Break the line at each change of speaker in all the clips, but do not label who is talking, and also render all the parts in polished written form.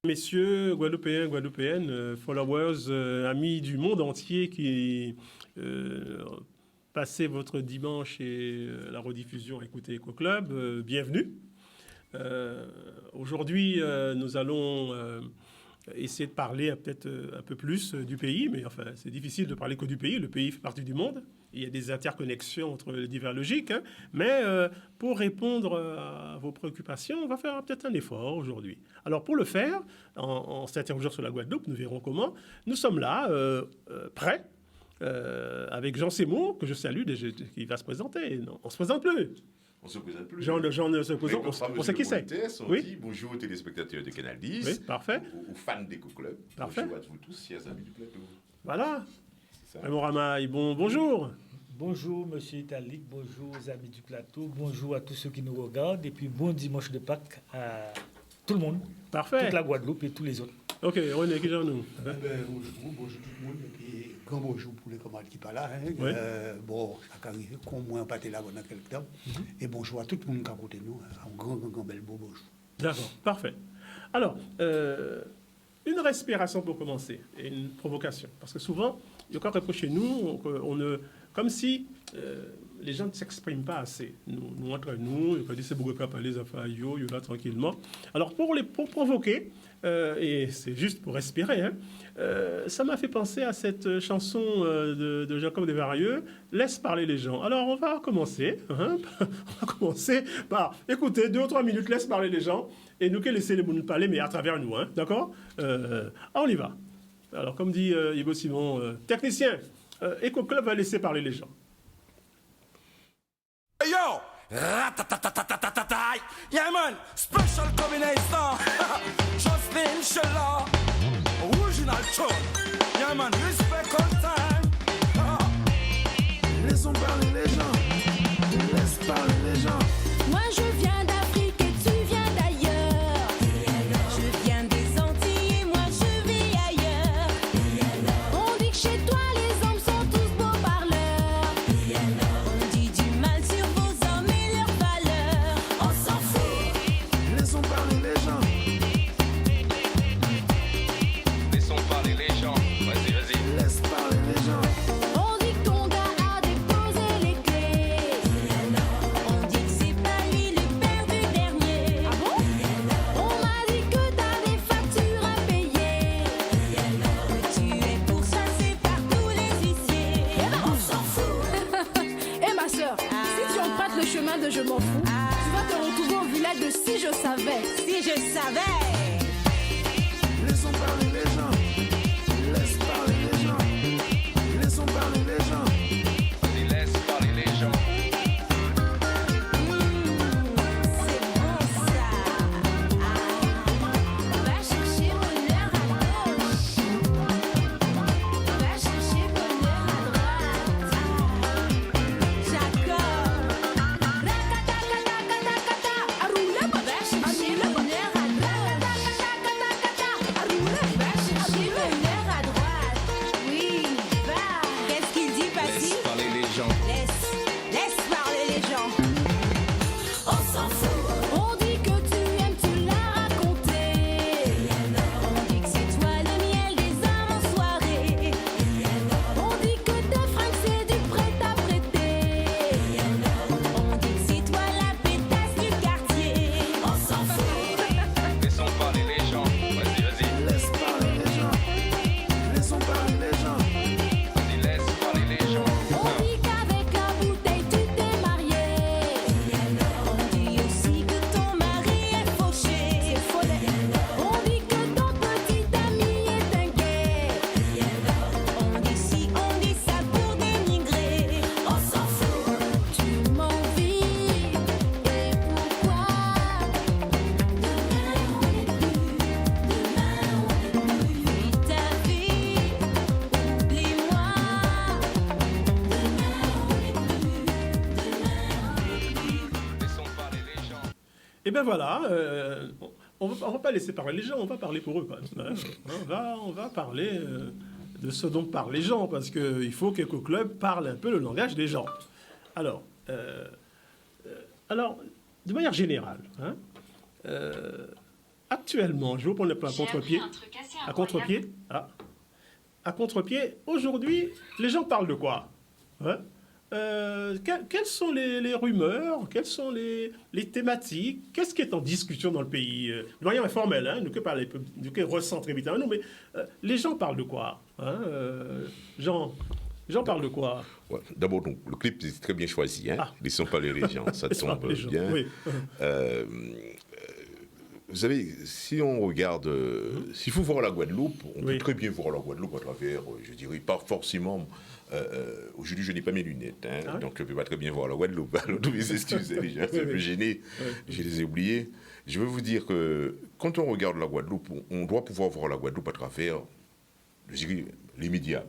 Messieurs, Guadeloupéens, Guadeloupéennes, followers, amis du monde entier qui passez votre dimanche et la rediffusion à écouter Eco Club, bienvenue. Aujourd'hui, nous allons essayer de parler peut-être un peu plus du pays, mais enfin, c'est difficile de parler que du pays. Le pays fait partie du monde. Il y a des interconnexions entre les diverses logiques. Hein, mais pour répondre à vos préoccupations, on va faire peut-être un effort aujourd'hui. Alors, pour le faire, en s'interrogeant sur la Guadeloupe, nous verrons comment. Nous sommes là, prêts, avec Jean Seymour, que je salue, qui va se présenter. Non, on ne se présente plus.
On se présente plus.
Jean ne se présente, on sait qui c'est.
Oui. Bonjour aux téléspectateurs de Canal 10.
Oui, parfait.
Aux fans d'Eco Club.
Parfait.
Bonjour à vous tous, chers amis du plateau.
Voilà. Raymond Ramaille, bonjour.
Bonjour, monsieur Italique, bonjour aux amis du plateau, bonjour à tous ceux qui nous regardent, et puis bon dimanche de Pâques à tout le monde.
Parfait.
Toute la Guadeloupe et tous les autres.
Ok, René, qui j'en nous
bonjour tout le monde, et puis grand bonjour pour les commandes qui parlent là. Hein.
Oui.
Bon, ça arrive, comme moi, on pâté là pendant quelques temps. Et bonjour à tout le monde qui a côté nous. Un grand bel beau bonjour.
D'accord, parfait. Alors, une respiration pour commencer, et une provocation. Parce que souvent, il y a encore reproché nous, comme si les gens ne s'expriment pas assez. Nous entre nous, il y a c'est beaucoup de parler, les affaires, là tranquillement. Alors, pour provoquer, et c'est juste pour respirer, hein, ça m'a fait penser à cette chanson de Jacob Desvarieux, « Laisse parler les gens ». Alors, on va commencer par écouter 2 ou 3 minutes, laisse parler les gens, et nous qui laisser les gens nous parler, mais à travers nous, hein, d'accord on y va. Alors, comme dit Ivo Simon, technicien, Eco Club va laisser parler les gens.
Hey yo! Yeah man, special combination. Josephine Sheila, original tune. Yeah man, respect all time. Laissons parler les gens. Laisse parler les gens.
Moi je viens d'Afrique et tu viens d'ailleurs. Je viens des Antilles et moi je vis ailleurs. On dit que chez toi les hommes sont tous beaux parleurs. On dit du mal sur vos hommes et leurs valeurs. On s'en fout.
Laissons parler les gens. Laissons parler les gens. Vas-y, vas-y. Laisse parler les gens.
On dit que ton gars a déposé les clés. On dit que c'est pas lui le père du dernier. Ah bon? On m'a dit que t'as des factures à payer. Que tu es pourchassé par tous les huissiers. Eh ben on s'en fout.
Eh ma soeur, si tu empruntes le chemin de je m'en fous, tu vas te retrouver au village de Si je savais.
Si je savais.
Laissons parler les gens. Laisse parler les gens. Laissons parler les gens. Vas-y, laisse parler les gens.
C'est bon ça. Va chercher bonheur à gauche. Va chercher bonheur à droite. Jacob. Racata, cata, cata, cata. Va chercher bonheur à droite.
Et bien voilà, on va pas laisser parler les gens, on va parler pour eux quand même. Hein. On va parler de ce dont parlent les gens, parce qu'il faut qu'Eco-Club parle un peu le langage des gens. Alors, de manière générale, hein, actuellement, je vous prends un peu à contre-pied. À contre-pied, aujourd'hui, les gens parlent de quoi, hein? Quelles sont les rumeurs? Quelles sont les thématiques? Qu'est-ce qui est en discussion dans le pays? De manière informelle, hein, nous que recentrer évidemment, non, mais les gens parlent de quoi, hein? Jean parle de quoi?
Ouais, d'abord, donc, le clip est très bien choisi. Hein. Laissons parler les gens, ça tombe bien.
Oui.
Vous savez, si on regarde, s'il faut voir la Guadeloupe, on peut très bien voir la Guadeloupe à travers, je dirais, pas forcément. Aujourd'hui, je n'ai pas mes lunettes, hein, donc je ne peux pas très bien voir la Guadeloupe. Alors, tous mes excuses, les gens, c'est un peu gêné, je les ai oubliés. Je veux vous dire que quand on regarde la Guadeloupe, on doit pouvoir voir la Guadeloupe à travers, je dirais, les médias.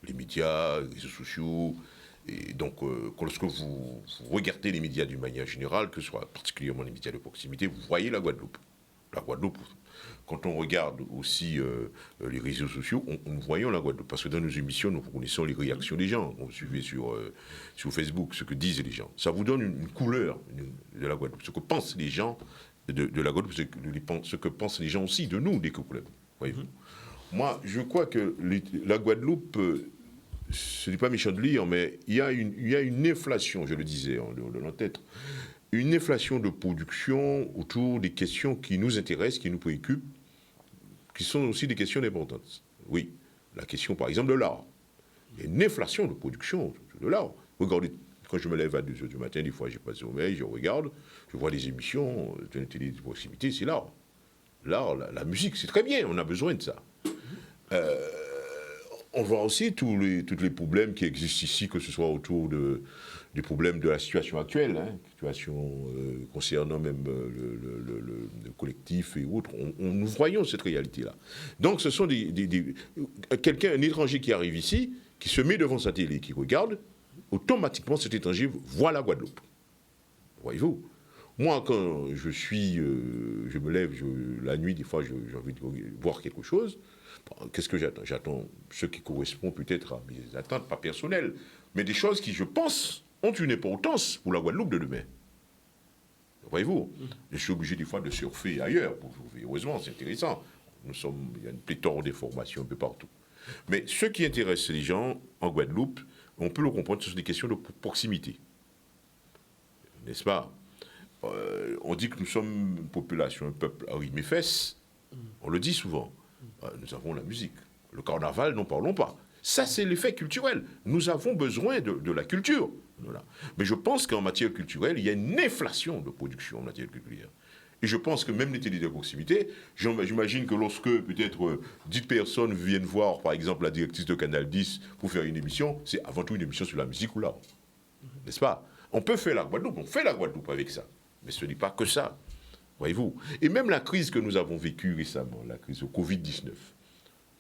Les médias, les réseaux sociaux. Et donc, lorsque vous regardez les médias d'une manière générale, que ce soit particulièrement les médias de proximité, vous voyez la Guadeloupe. La Guadeloupe. Quand on regarde aussi les réseaux sociaux, nous voyons la Guadeloupe. Parce que dans nos émissions, nous connaissons les réactions des gens. On suivait sur Facebook ce que disent les gens. Ça vous donne une couleur de la Guadeloupe. Ce que pensent les gens de la Guadeloupe, ce que pensent les gens aussi de nous, des Eco-Club. Voyez-vous. Moi, je crois que la Guadeloupe, ce n'est pas méchant de lire, mais il y a une inflation, je le disais en dehors de notre tête, une inflation de production autour des questions qui nous intéressent, qui nous préoccupent, qui sont aussi des questions importantes. Oui, la question par exemple de l'art. Il y a une inflation de production de l'art. Regardez, quand je me lève à 2h du matin, des fois j'ai pas de sommeil, je regarde, je vois des émissions de la télé de proximité, c'est l'art. L'art, la musique, c'est très bien, on a besoin de ça. On voit aussi tous les problèmes qui existent ici, que ce soit autour des problèmes de la situation actuelle, hein, situation concernant même le collectif et autres. Nous voyons cette réalité-là. Donc ce sont un étranger qui arrive ici, qui se met devant sa télé, qui regarde, automatiquement cet étranger voit la Guadeloupe. Voyez-vous? Moi, quand je me lève la nuit, des fois, j'ai envie de voir quelque chose. Qu'est-ce que j'attends? J'attends ce qui correspond peut-être à mes attentes, pas personnelles, mais des choses qui, je pense, ont une importance pour la Guadeloupe de demain. Voyez-vous? Je suis obligé des fois de surfer ailleurs pour trouver. Heureusement, c'est intéressant. Il y a une pléthore d'informations un peu partout. Mais ce qui intéresse les gens en Guadeloupe, on peut le comprendre, ce sont des questions de proximité. N'est-ce pas? On dit que nous sommes une population, un peuple à rimes et fesses. On le dit souvent. Nous avons la musique. Le carnaval, n'en parlons pas. Ça, c'est l'effet culturel. Nous avons besoin de la culture. Voilà. Mais je pense qu'en matière culturelle, il y a une inflation de production en matière culturelle. Et je pense que même les télés de proximité, j'imagine que lorsque peut-être 10 personnes viennent voir, par exemple, la directrice de Canal 10 pour faire une émission, c'est avant tout une émission sur la musique ou l'art. N'est-ce pas? On peut faire la Guadeloupe, on fait la Guadeloupe avec ça. Mais ce n'est pas que ça. Voyez-vous. Et même la crise que nous avons vécue récemment, la crise au Covid-19,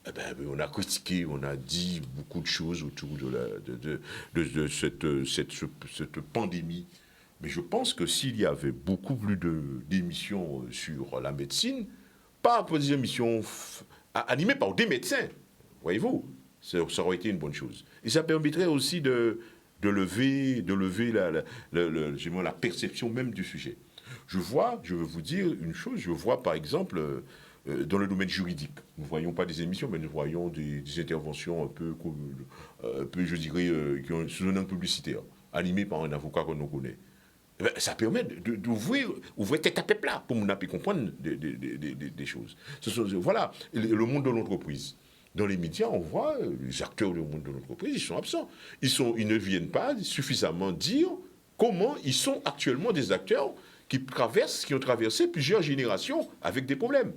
eh ben, on a critiqué, on a dit beaucoup de choses autour de cette pandémie. Mais je pense que s'il y avait beaucoup plus d'émissions sur la médecine, pas des émissions animées par des médecins, voyez-vous, ça aurait été une bonne chose. Et ça permettrait aussi de lever la perception même du sujet. Je veux vous dire une chose, je vois par exemple dans le domaine juridique, nous ne voyons pas des émissions, mais nous voyons des interventions un peu, je dirais, qui ont sous un angle publicitaire, animées par un avocat que l'on connaît. Eh bien, ça permet d'ouvrir tête à tête là, pour nous comprendre des choses. Voilà, le monde de l'entreprise. Dans les médias, on voit les acteurs du monde de l'entreprise, ils sont absents. Ils ne viennent pas suffisamment dire comment ils sont actuellement des acteurs qui ont traversé plusieurs générations avec des problèmes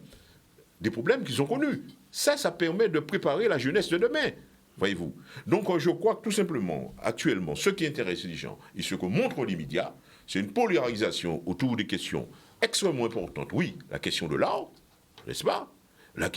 qu'ils ont connus. Ça permet de préparer la jeunesse de demain, voyez-vous. Donc je crois que tout simplement, actuellement, ce qui intéresse les gens et ce que montrent les médias, c'est une polarisation autour des questions extrêmement importantes. Oui, la question de l'art, n'est-ce pas? La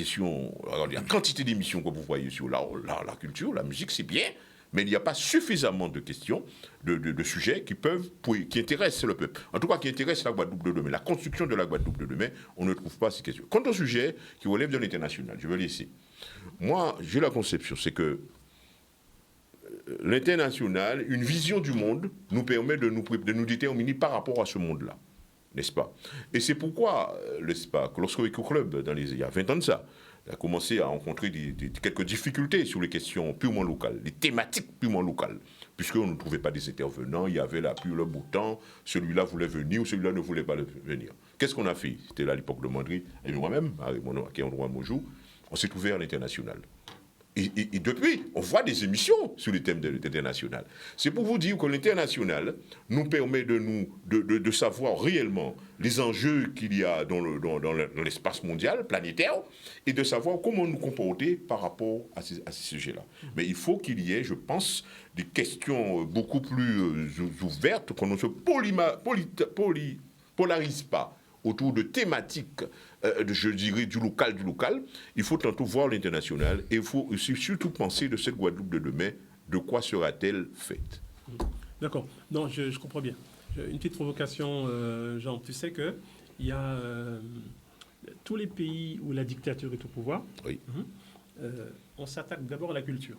quantité d'émissions que vous voyez sur l'art, la culture, la musique, c'est bien, mais il n'y a pas suffisamment de questions, de sujets qui intéressent le peuple. En tout cas, qui intéressent la Guadeloupe de demain. La construction de la Guadeloupe de demain, on ne trouve pas ces questions. Quant au sujet qui relève de l'international, je vais laisser. Moi, j'ai la conception, c'est que l'international, une vision du monde, nous permet de nous déterminer par rapport à ce monde-là. N'est-ce pas? Et c'est pourquoi, n'est-ce pas, que lorsque l'Eco Club, il y a 20 ans de ça, a commencé à rencontrer quelques difficultés sur les questions purement locales, les thématiques purement locales, puisqu'on ne trouvait pas des intervenants, il y avait la pluie, le beau temps, celui-là voulait venir ou celui-là ne voulait pas venir. Qu'est-ce qu'on a fait? C'était là à l'époque de Mandry, et moi-même, avec mon nom, qui est en droit Monjou, on s'est trouvé à l'international. Et depuis, on voit des émissions sur les thèmes de l'international. C'est pour vous dire que l'international nous permet de savoir réellement les enjeux qu'il y a dans l'espace mondial, planétaire, et de savoir comment nous comporter par rapport à ces sujets-là. Mais il faut qu'il y ait, je pense, des questions beaucoup plus ouvertes, qu'on ne se polarise pas autour de thématiques, je dirais, du local. Il faut tantôt voir l'international et il faut surtout penser de cette Guadeloupe de demain, de quoi sera-t-elle faite?
D'accord. Non, je comprends bien. Une petite provocation, Jean. Tu sais qu'il y a tous les pays où la dictature est au pouvoir,
Oui.
On s'attaque d'abord à la culture.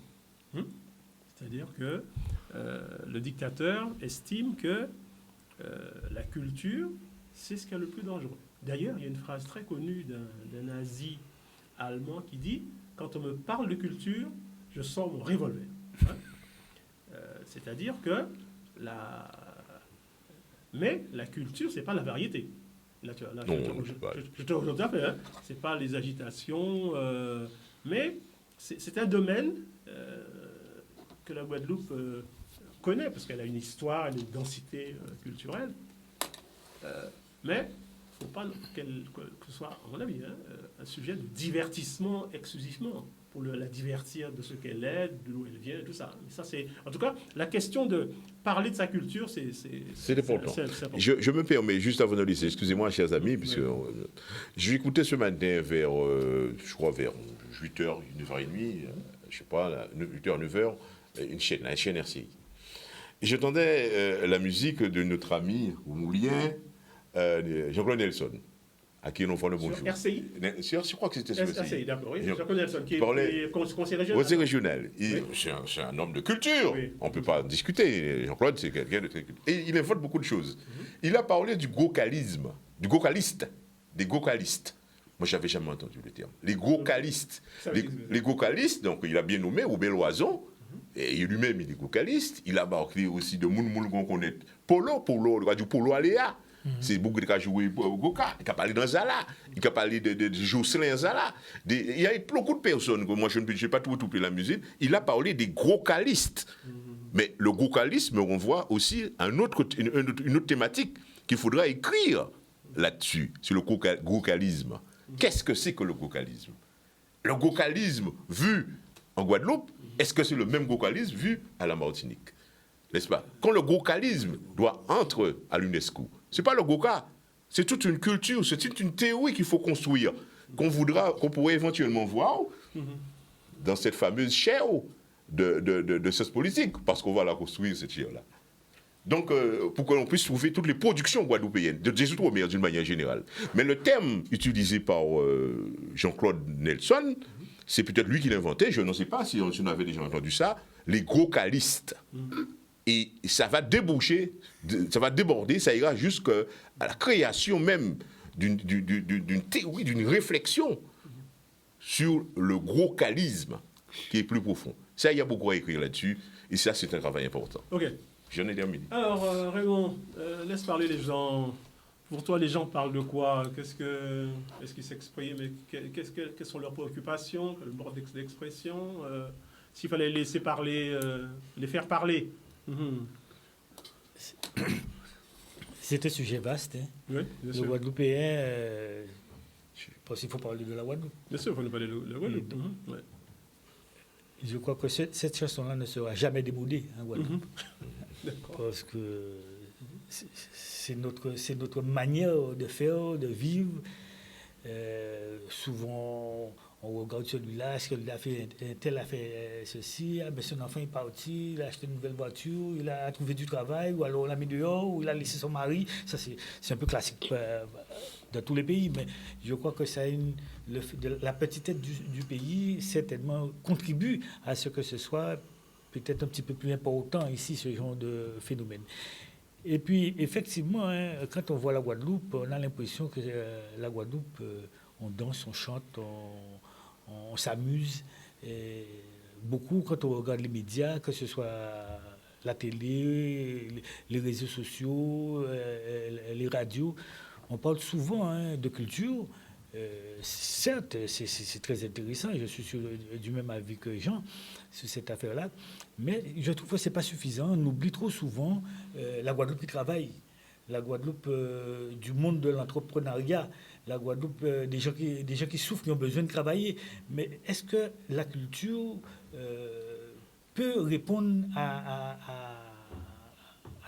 C'est-à-dire que le dictateur estime que la culture, c'est ce qui est le plus dangereux. D'ailleurs, il y a une phrase très connue d'un nazi allemand qui dit « Quand on me parle de culture, je sors mon revolver ». C'est-à-dire que mais la culture, c'est pas la variété. Là, je te rejoins tout à fait. C'est pas les agitations, mais c'est un domaine que la Guadeloupe connaît, parce qu'elle a une histoire, elle a une densité culturelle. Mais il ne faut pas que ce soit, à mon avis, un sujet de divertissement exclusivement, pour la divertir de ce qu'elle est, d'où elle vient, tout ça. Mais ça, c'est, en tout cas, la question de parler de sa culture, c'est
important. Je me permets, juste avant de laisser, excusez-moi, chers amis, puisque j'ai écouté ce matin vers 8h, 9h30, je sais pas, 8h, 9h, une chaîne RCI. Et j'entendais la musique de notre ami, Moulien, Jean-Claude Nelson, à qui on envoie le bonjour.
Sur RCI?
Je crois que c'était sur
RCI, d'accord, oui. Jean-Claude Nelson, qui est conseiller régional.
Conseiller régional. Oui. C'est un homme de culture. Oui. On ne peut pas discuter. Jean-Claude, c'est quelqu'un de très culture. Et il invente beaucoup de choses. Il a parlé du gokalisme, des gokalistes. Moi, je n'avais jamais entendu le terme. Les gokalistes. Les gokalistes, donc il a bien nommé Robert Loison. Et lui-même, il est gokaliste. Il a marqué aussi de Moulmoul qu'on connaît. Polo, du Polo Aléa. C'est beaucoup de cas joué Goka. Il a parlé de Zala. Il a parlé de Jocelyn Zala. Il y a beaucoup de personnes, que moi je ne peux pas tout la musique. Il a parlé des gokalistes. Mais le gokalisme renvoie aussi à une autre thématique qu'il faudra écrire là-dessus, sur le gokalisme. Qu'est-ce que c'est que le gokalisme? Le gokalisme vu en Guadeloupe, est-ce que c'est le même gokalisme vu à la Martinique? N'est-ce pas? Quand le gokalisme doit entrer à l'UNESCO, ce n'est pas le goka, c'est toute une culture, c'est toute une théorie qu'il faut construire, qu'on pourrait éventuellement voir dans cette fameuse chaire de sciences politiques, parce qu'on va la construire, cette chaire-là. Donc, pour que l'on puisse trouver toutes les productions guadeloupéennes, des Outre-mer d'une manière générale. Mais le terme utilisé par Jean-Claude Nelson, c'est peut-être lui qui l'a inventé, je ne sais pas si on avait déjà entendu ça, les gokalistes. Et ça va déboucher, ça va déborder, ça ira jusqu'à la création même d'une théorie, d'une réflexion sur le gokalisme qui est plus profond. Ça, il y a beaucoup à écrire là-dessus, et ça, c'est un travail important.
Ok.
J'en ai terminé.
Alors, Raymond, laisse parler les gens. Pour toi, les gens parlent de quoi? Est-ce qu'ils s'expriment? Quelles sont leurs préoccupations? Le mode d'expression? S'il fallait laisser parler, les faire parler.
C'est un sujet vaste.
Oui, bien sûr.
Le Guadeloupéen, je pense qu'il faut parler de la Guadeloupe.
Bien sûr, il faut parler de la Guadeloupe. Ouais.
Je crois que cette chanson-là ne sera jamais démodée en Guadeloupe. Parce que c'est notre manière de faire, de vivre. Souvent, On regarde celui-là, est-ce que lui a fait un tel a fait ceci, ben son enfant est parti, il a acheté une nouvelle voiture, il a trouvé du travail, ou alors on l'a mis dehors, ou il a laissé son mari. Ça, c'est un peu classique dans tous les pays, mais je crois que ça la petitesse du pays certainement contribue à ce que ce soit peut-être un petit peu plus important ici, ce genre de phénomène. Et puis, effectivement, hein, quand on voit la Guadeloupe, on a l'impression que la Guadeloupe, on danse, on chante, on s'amuse. Et beaucoup, quand on regarde les médias, que ce soit la télé, les réseaux sociaux, les radios, on parle souvent de culture. Certes, c'est très intéressant, je suis du même avis que Jean sur cette affaire-là, mais je trouve que ce n'est pas suffisant. On oublie trop souvent la Guadeloupe qui travaille, la Guadeloupe du monde de l'entrepreneuriat, la Guadeloupe des gens qui souffrent, qui ont besoin de travailler. Mais est-ce que la culture peut répondre à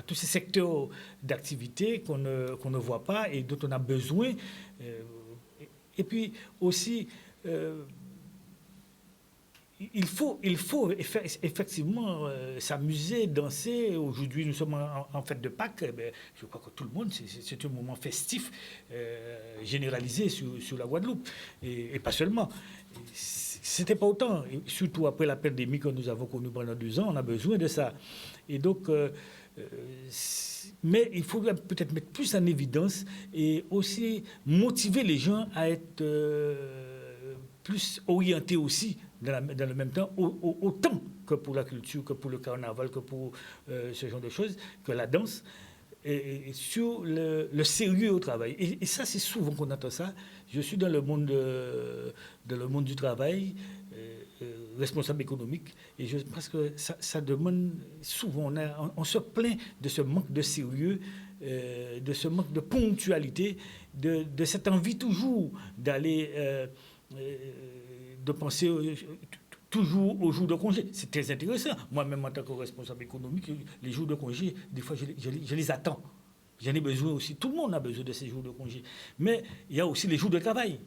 tous ces secteurs d'activité qu'on ne voit pas et dont on a besoin et puis aussi, il faut effectivement s'amuser, danser. Aujourd'hui, nous sommes en fête de Pâques. Je crois que tout le monde, c'est un moment festif généralisé sur la Guadeloupe. Et pas seulement. C'était pas autant. Et surtout après la pandémie que nous avons connue pendant 2 ans, on a besoin de ça. Et donc... mais il faut peut-être mettre plus en évidence et aussi motiver les gens à être plus orientés aussi dans le même temps, autant que pour la culture, que pour le carnaval, que pour ce genre de choses, que la danse, et sur le sérieux au travail. Et ça, c'est souvent qu'on entend ça. Je suis dans le monde du travail, responsable économique, et je pense que ça demande souvent, on se plaint de ce manque de sérieux, de ce manque de ponctualité, de cette envie toujours d'aller, de penser toujours aux jours de congé. C'est très intéressant. Moi-même, en tant que responsable économique, les jours de congé, des fois, je les attends. J'en ai besoin aussi. Tout le monde a besoin de ces jours de congé. Mais il y a aussi les jours de travail.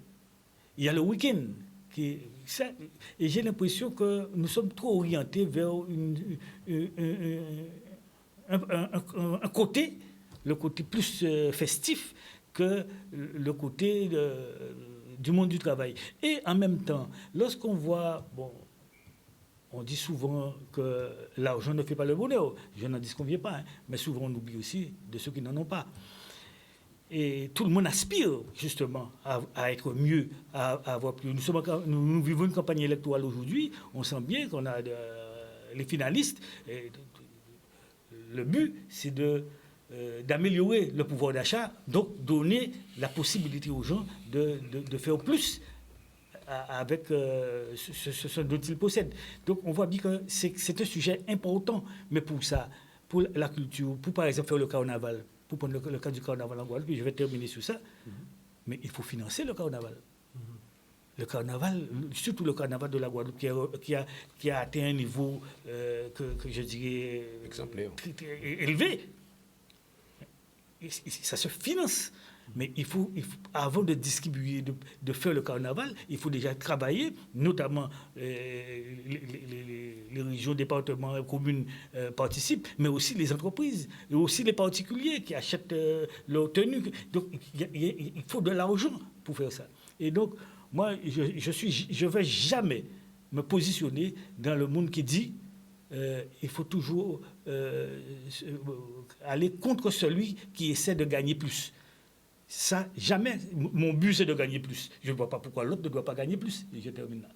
Il y a le week-end. Et j'ai l'impression que nous sommes trop orientés vers un côté, le côté plus festif que le côté du monde du travail. Et en même temps, lorsqu'on voit, on dit souvent que l'argent ne fait pas le bonheur. Je n'en disconviens pas, hein, mais souvent on oublie aussi de ceux qui n'en ont pas. Et tout le monde aspire justement à être mieux, à avoir plus. Nous vivons une campagne électorale aujourd'hui. On sent bien qu'on a les finalistes. Et le but, c'est d'améliorer le pouvoir d'achat, donc donner la possibilité aux gens de faire plus avec ce dont ils possèdent. Donc on voit bien que c'est un sujet important, mais pour ça, pour la culture, pour par exemple faire le carnaval, pour prendre le cas du carnaval en Guadeloupe, je vais terminer sur ça, mais il faut financer le carnaval. Le carnaval, surtout le carnaval de la Guadeloupe, qui a atteint un niveau que je dirais
exemplaire,
élevé. Et ça se finance. Mais il faut, avant de distribuer, de faire le carnaval, il faut déjà travailler, notamment les régions, départements, communes participent, mais aussi les entreprises, et aussi les particuliers qui achètent leur tenue. Donc il faut de l'argent pour faire ça. Et donc, moi, je ne vais jamais me positionner dans le monde qui dit il faut toujours aller contre celui qui essaie de gagner plus. Ça, jamais. Mon but, c'est de gagner plus. Je ne vois pas pourquoi l'autre ne doit pas gagner plus. Et je termine là.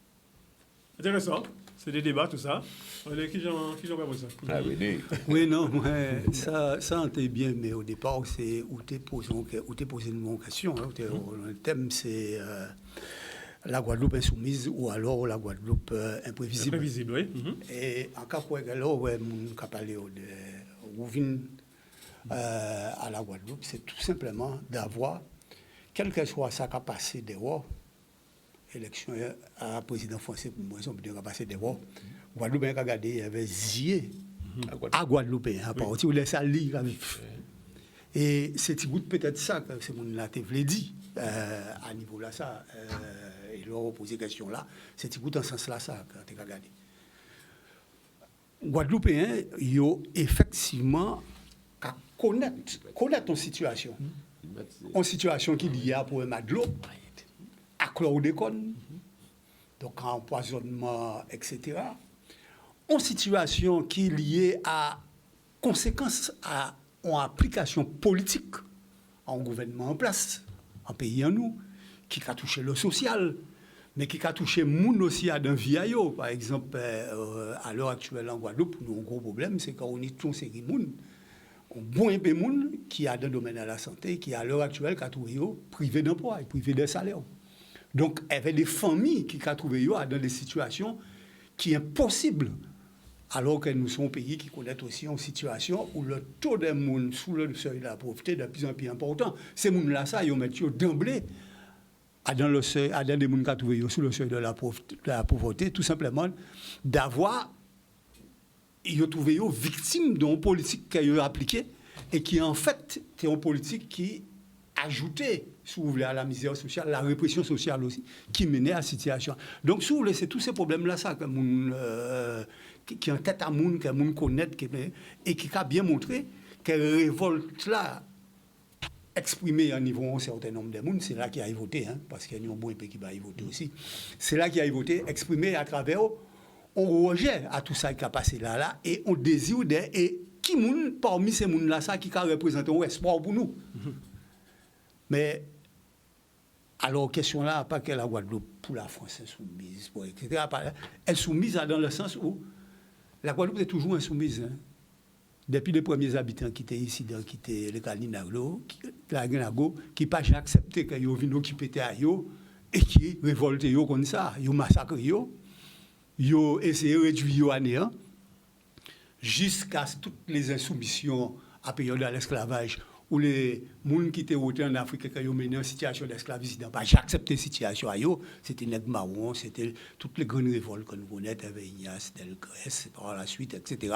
Intéressant. C'est des débats, tout ça. Qui j'en parle ça?
Ah, oui,
oui, non, ça on était bien, mais au départ, c'est où tu posé une question. Le thème, c'est la Guadeloupe insoumise ou alors la Guadeloupe imprévisible.
Imprévisible, oui.
Et en cas où on a parlé de Rouvin à la Guadeloupe, c'est tout simplement d'avoir, quelle que soit sa capacité dehors, élection à président français, pour moi, on peut dire capacité dehors, Guadeloupe a regardé, il y avait zié à Guadeloupe, à partir où les salles. Et c'est peut-être ça que ce monde-là te voulait dire, à niveau là, ça, et leur poser question là, c'est en ce sens là, ça, quand tu as regardé. Guadeloupéens, ils ont effectivement qu'à connaître ton situation. Une situation qui est liée à pour un de l'eau, à chlordécone, donc à empoisonnement, etc. Une situation qui est liée à conséquences à une application politique en gouvernement en place, en pays en nous, qui a touché le social, mais qui a touché moun aussi à d'un vieillot. Par exemple, à l'heure actuelle en Guadeloupe, nous avons un gros problème, c'est qu'on est tous ces moun, un bon peu moun qui a dans le domaine de la santé, qui à l'heure actuelle a trouvé privé d'emploi, privé de salaire. Donc, il y avait des familles qui ont trouvé dans des situations qui sont impossibles. Alors que nous sommes un pays qui connaît aussi une situation où le taux de monde sous le seuil de la pauvreté est de plus en plus important. Ces gens-là, ils mettent d'emblée dans le seuil, dans des gens qui ont trouvé sous le seuil de la pauvreté, tout simplement d'avoir, ils ont trouvé victimes d'une politique qu'ils ont appliquée et qui en fait est une politique qui ajoutait, si vous voulez, à la misère sociale, la répression sociale aussi, qui menait à cette situation. Donc, si vous voulez, c'est tous ces problèmes-là, ça, qui en tête à moun, que moun connaît, et qui a bien montré que révolte-là, exprimée à niveau un certain nombre de moun, c'est là qu'il a voté, hein, parce qu'il y a un bon pays qui va y voter aussi. C'est là qu'il a voté, exprimé à travers, on rejet à tout ça qui a passé là, et on désire et qui moun, parmi ces moun-là, ça, qui a représenté un espoir pour nous. Mais, alors, question là, pas que la Guadeloupe pour la France est soumise, etc. Elle est soumise dans le sens où la Guadeloupe est toujours insoumise. Hein. Depuis les premiers habitants qui étaient ici, qui étaient les Kalinago, qui n'ont pas accepté qu'ils viennent occuper Tayo et qui révoltent comme ça, ils massacrent, ils ont essayé de réduire à néant jusqu'à toutes les insoumissions à période de l'esclavage où les gens qui étaient votés en Afrique, qui ont mené en situation d'esclavisme, n'ont pas accepté cette situation. C'était les marrons, c'était toutes les grandes révoltes que nous connaissons, Ignace, Delgrès, par la suite, etc.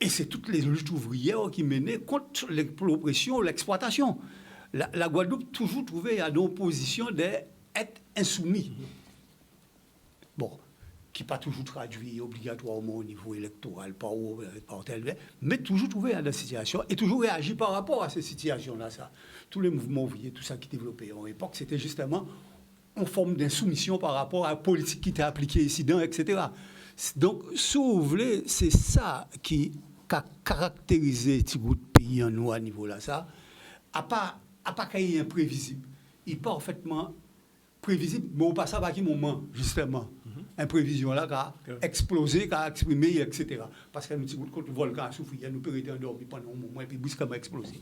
Et c'est toutes les luttes ouvrières qui menaient contre l'oppression, l'exploitation. La Guadeloupe toujours trouvait à nos positions d'être insoumis. Bon, qui n'est pas toujours traduit obligatoirement au niveau électoral, par tel, mais toujours trouvé à la situation et toujours réagi par rapport à ces situations-là. Ça. Tous les mouvements ouvriers, tout ça qui développait en époque, c'était justement en forme d'insoumission par rapport à la politique qui était appliquée ici, etc. Donc, si vous voulez, c'est ça qui a caractérisé ce pays en nous à niveau là. Ça, à part qu'il est imprévisible, il est parfaitement prévisible, mais on passe à quel moment, justement. Imprévision là qui a explosé, qui a exprimé, etc. Parce que nous avons contre le volcan a souffert, nous pouvons rester endormis pendant un moment et puis brusquement explosé.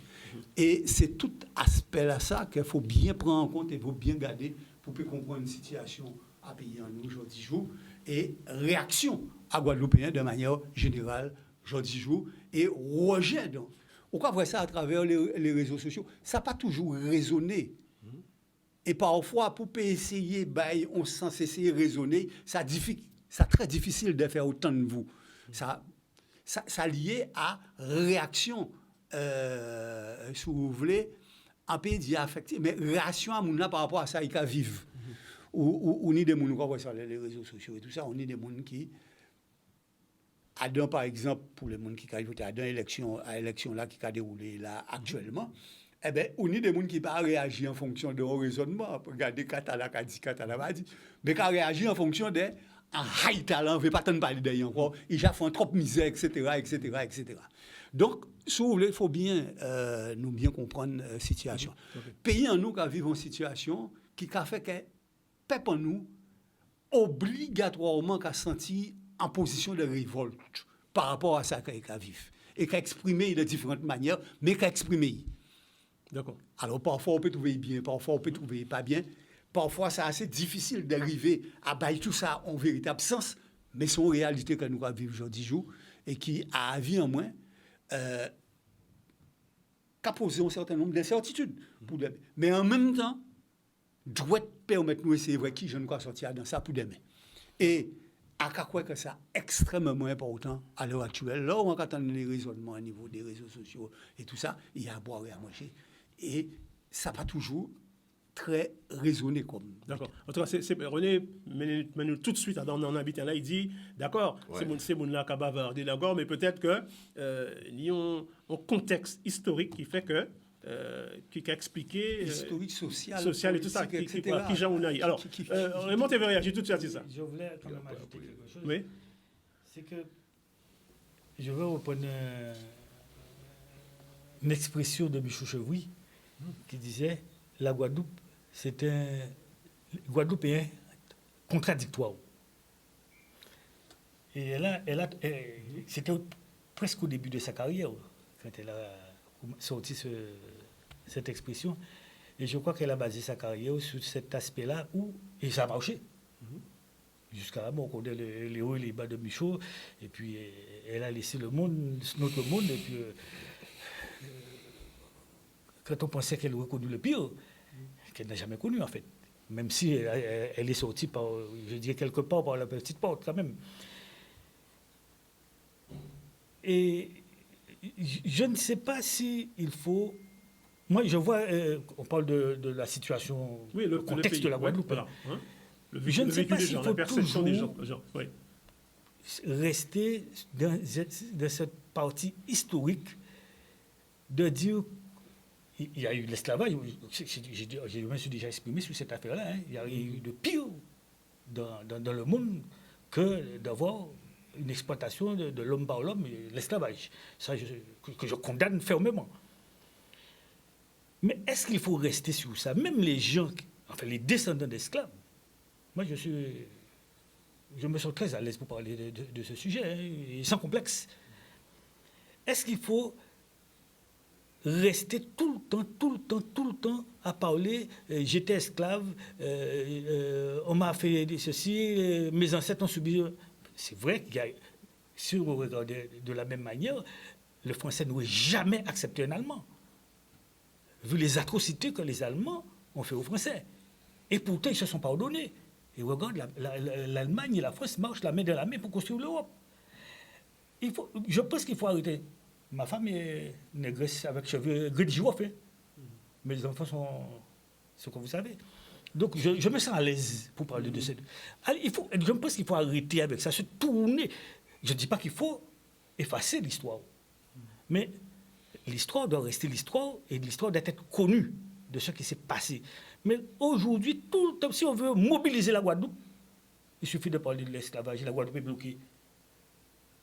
Et c'est tout aspect là ça qu'il faut bien prendre en compte et il faut bien garder pour comprendre une situation à pays en nous aujourd'hui jour et réaction à Guadeloupéens de manière générale aujourd'hui jour et rejet. Donc, on peut voir ça à travers les réseaux sociaux. Ça n'a pas toujours résonné. Et parfois, pour essayer, on sent essayer de raisonner, c'est très difficile de faire autant de vous. Ça lié à réaction, si vous voulez, un peu affecté, mais réaction à mon par rapport à ça, il y a vivre. On est des gens qui voient sur les réseaux sociaux et tout ça, on est des gens qui, par exemple, pour les gens qui ont voté à l'élection là qui a déroulé là actuellement, eh bien, on est des gens qui ne pas réagir en fonction de leur raisonnement. Regardez Katala qui a dit, mais qui a réagi en fonction de un high talent, je ne vais pas t'en parler d'ailleurs encore, ils font trop de misère, etc., etc., etc. Donc, si vous voulez, il faut bien nous bien comprendre la situation. Pays en nous qui vivent en situation qui a fait que peuple en nous obligatoirement qu'a senti en position de révolte par rapport à ça qu'il a vécu et qui a exprimé de différentes manières, mais qui a exprimé.
D'accord.
Alors parfois on peut trouver bien, parfois on peut trouver pas bien. Parfois c'est assez difficile d'arriver à bailler tout ça en véritable sens, mais c'est une réalité que nous vivons aujourd'hui jour et qui a vie en moins qu'a posé un certain nombre d'incertitudes. Mais en même temps, doit permettre nous essayer de voir qui je ne crois sortir dans ça pour demain. Et à quoi que ça extrêmement important à l'heure actuelle. Là où on entend les raisonnements au niveau des réseaux sociaux et tout ça, il y a à boire et à manger. Et ça n'a pas toujours très raisonné comme.
D'accord. En tout cas, c'est René, mène-nous tout de suite dans un habitant là, il dit, d'accord,
Ouais.
c'est mon là qui a bavardé, d'accord, mais peut-être que il y a un contexte historique qui fait que qui a expliqué
Historique, social,
social et tout ça,
politique,
qui
etc.
Jean Ounaï. Alors, Raymond, tu veux réagir tout de suite, c'est ça?
Je voulais quand même ajouter quelque chose.
Oui.
C'est que je veux reprendre une expression de Michel Chevry qui disait la Guadeloupe, c'est un Guadeloupéen contradictoire. Et c'était presque au début de sa carrière quand elle a sorti cette expression. Et je crois qu'elle a basé sa carrière sur cet aspect-là et ça a marché. Jusqu'à là, on connaît les hauts et les bas de Michaud, et puis elle a laissé notre monde, et puis quand on pensait qu'elle aurait connu le pire, qu'elle n'a jamais connu en fait, même si elle est sortie par, je dirais quelque part, par la petite porte quand même. Et je ne sais pas si il faut... Moi, je vois, on parle de la situation,
Oui,
le contexte de la Guadeloupe.
Voilà, hein.
Je ne sais pas s'il faut
la perception des gens.
toujours
Oui.
rester dans cette partie historique de dire il y a eu l'esclavage. Je me suis déjà exprimé sur cette affaire-là. Hein. Il y a eu de pire dans le monde que d'avoir une exploitation de l'homme par l'homme, l'esclavage. Ça, que je condamne fermement. Mais est-ce qu'il faut rester sur ça? Même les gens, enfin les descendants d'esclaves, moi je me sens très à l'aise pour parler de ce sujet, hein, et sans complexe. Est-ce qu'il faut rester tout le temps à parler j'étais esclave, on m'a fait ceci, mes ancêtres ont subi... C'est vrai qu'il y a, si vous regardez de la même manière, le français n'aurait jamais accepté un Allemand, vu les atrocités que les Allemands ont fait aux Français. Et pourtant, ils se sont pardonnés. Et regarde, l'Allemagne et la France marchent la main dans la main pour construire l'Europe. Je pense qu'il faut arrêter. Ma femme est négresse avec cheveux gris de girofle. Hein. Mes enfants sont ce que vous savez. Donc, je me sens à l'aise pour parler de ça. Je pense qu'il faut arrêter avec ça, se tourner. Je ne dis pas qu'il faut effacer l'histoire. Mais l'histoire doit rester l'histoire et l'histoire doit être connue de ce qui s'est passé. Mais aujourd'hui, tout le temps, si on veut mobiliser la Guadeloupe, il suffit de parler de l'esclavage. La Guadeloupe est bloquée.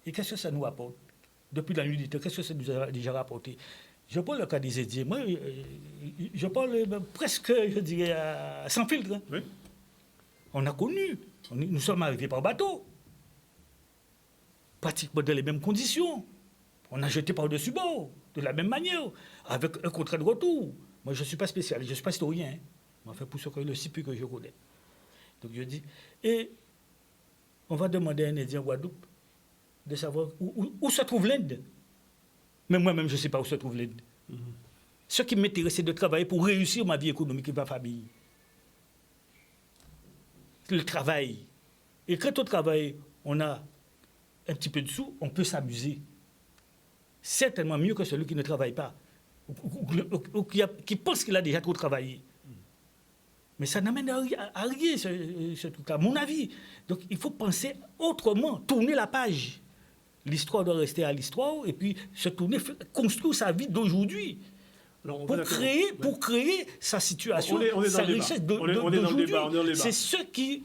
Et qu'est-ce que ça nous apporte? Depuis la nudité, qu'est-ce que ça nous a déjà rapporté? Je parle le cas des Indiens. Moi, je parle presque, je dirais, sans filtre. Hein.
Oui.
On a connu. Nous sommes arrivés par bateau. Pratiquement dans les mêmes conditions. On a jeté par-dessus bord, de la même manière, avec un contrat de retour. Moi, je ne suis pas spécialiste, je ne suis pas historien. Hein. Enfin, pour ce que le si peu que je connais. Donc, je dis. Et on va demander à un Indien Guadeloupe de savoir où se trouve l'Inde. Mais moi-même, je ne sais pas où se trouve l'Inde. Ce qui m'intéresse, c'est de travailler pour réussir ma vie économique et ma famille. Le travail. Et quand on travaille, on a un petit peu de sous, on peut s'amuser. Certainement mieux que celui qui ne travaille pas, ou qui pense qu'il a déjà trop travaillé. Mais ça n'amène à rien, ce truc-là, à mon avis. Donc il faut penser autrement, tourner la page. L'histoire doit rester à l'histoire, et puis se tourner, construire sa vie d'aujourd'hui.
Alors,
Pour créer sa situation,
on est
sa
dans le
richesse
débat. On est dans le débat, on est dans le débat.
C'est ce qui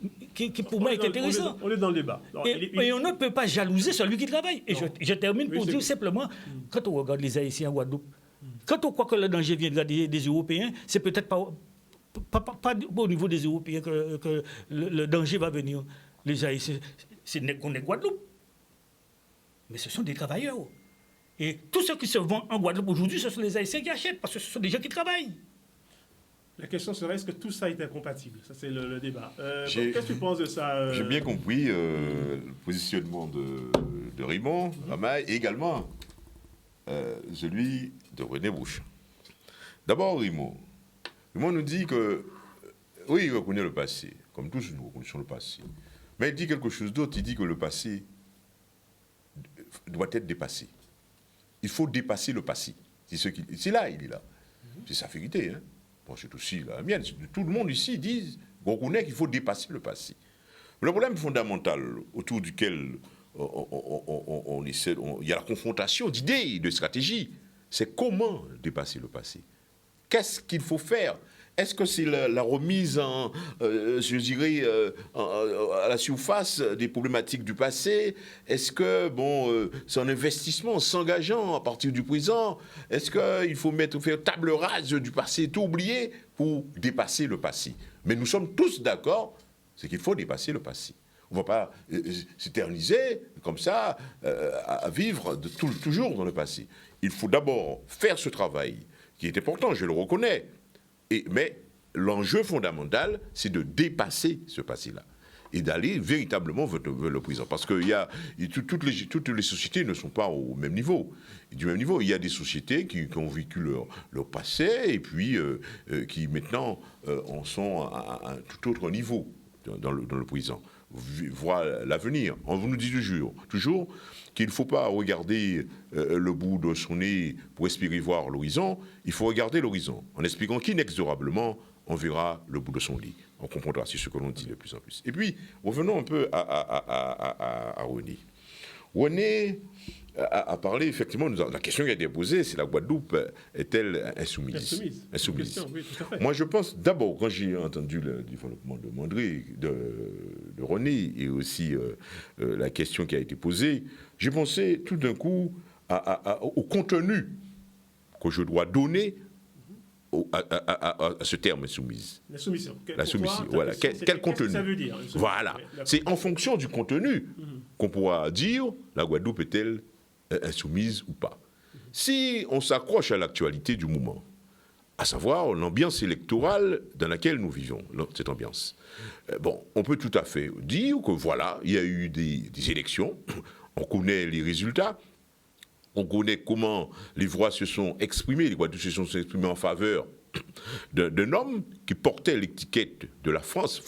pour moi, est intéressant.
On est dans le débat. Alors,
Et on ne peut pas jalouser celui qui travaille. Et je termine pour dire simplement, quand on regarde les Haïtiens en Guadeloupe, quand on croit que le danger viendra des Européens, c'est peut-être pas au niveau des Européens que le danger va venir. Les Haïtiens, on est Guadeloupe. Mais ce sont des travailleurs. Et tout ce qui se vend en Guadeloupe aujourd'hui, ce sont les Haïtiens qui achètent, parce que ce sont des gens qui travaillent.
La question serait, est-ce que tout ça est incompatible? Ça, c'est le débat.
J'ai-
Qu'est-ce que tu penses de ça
J'ai bien compris le positionnement de Raymond, Amaï, et également celui de René Bouchon. D'abord, Raymond nous dit que, oui, il reconnaît le passé, comme tous nous reconnaissons le passé. Mais il dit quelque chose d'autre. Il dit que le passé doit être dépassé. Il faut dépasser le passé. C'est là, il est là. C'est sa vérité. Hein. Bon, c'est aussi la mienne. Tout le monde ici dit qu'on connaît qu'il faut dépasser le passé. Le problème fondamental autour duquel il y a la confrontation d'idées, de stratégies, c'est comment dépasser le passé. Qu'est-ce qu'il faut faire? Est-ce que c'est la remise je dirais, à la surface des problématiques du passé? Est-ce que, c'est un investissement en s'engageant à partir du présent? Est-ce qu'il faut faire table rase du passé, tout oublier pour dépasser le passé? Mais nous sommes tous d'accord, c'est qu'il faut dépasser le passé. On ne va pas s'éterniser comme ça, à vivre toujours dans le passé. Il faut d'abord faire ce travail, qui est important, je le reconnais. Mais l'enjeu fondamental, c'est de dépasser ce passé-là et d'aller véritablement vers le présent. Parce que toutes les sociétés ne sont pas au même niveau. Du même niveau, il y a des sociétés qui ont vécu leur passé et puis qui maintenant en sont à un tout autre niveau dans le présent. Voir l'avenir. On nous dit toujours qu'il ne faut pas regarder le bout de son nez pour espérer voir l'horizon, il faut regarder l'horizon, en expliquant qu'inexorablement, on verra le bout de son nez. On comprendra, c'est ce que l'on dit de plus en plus. Et puis, revenons un peu à René. René a parlé, effectivement, la question qui a été posée, c'est la Guadeloupe est-elle insoumise? Insoumise.
Question, oui, tout à fait.
Moi, je pense, d'abord, quand j'ai entendu le développement de Mandré, de René, et aussi la question qui a été posée, j'ai pensé tout d'un coup au contenu que je dois donner à ce terme insoumise.
La soumission.
La soumission, voilà. Quel contenu?
Ça veut dire.
Voilà. C'est en fonction du contenu qu'on pourra dire la Guadeloupe est-elle insoumise ou pas. Si on s'accroche à l'actualité du moment, à savoir l'ambiance électorale dans laquelle nous vivons, cette ambiance, on peut tout à fait dire que voilà, il y a eu des élections, on connaît les résultats, on connaît comment les voix se sont exprimées, les Guadeloupéens se sont exprimés en faveur d'un homme qui portait l'étiquette de la France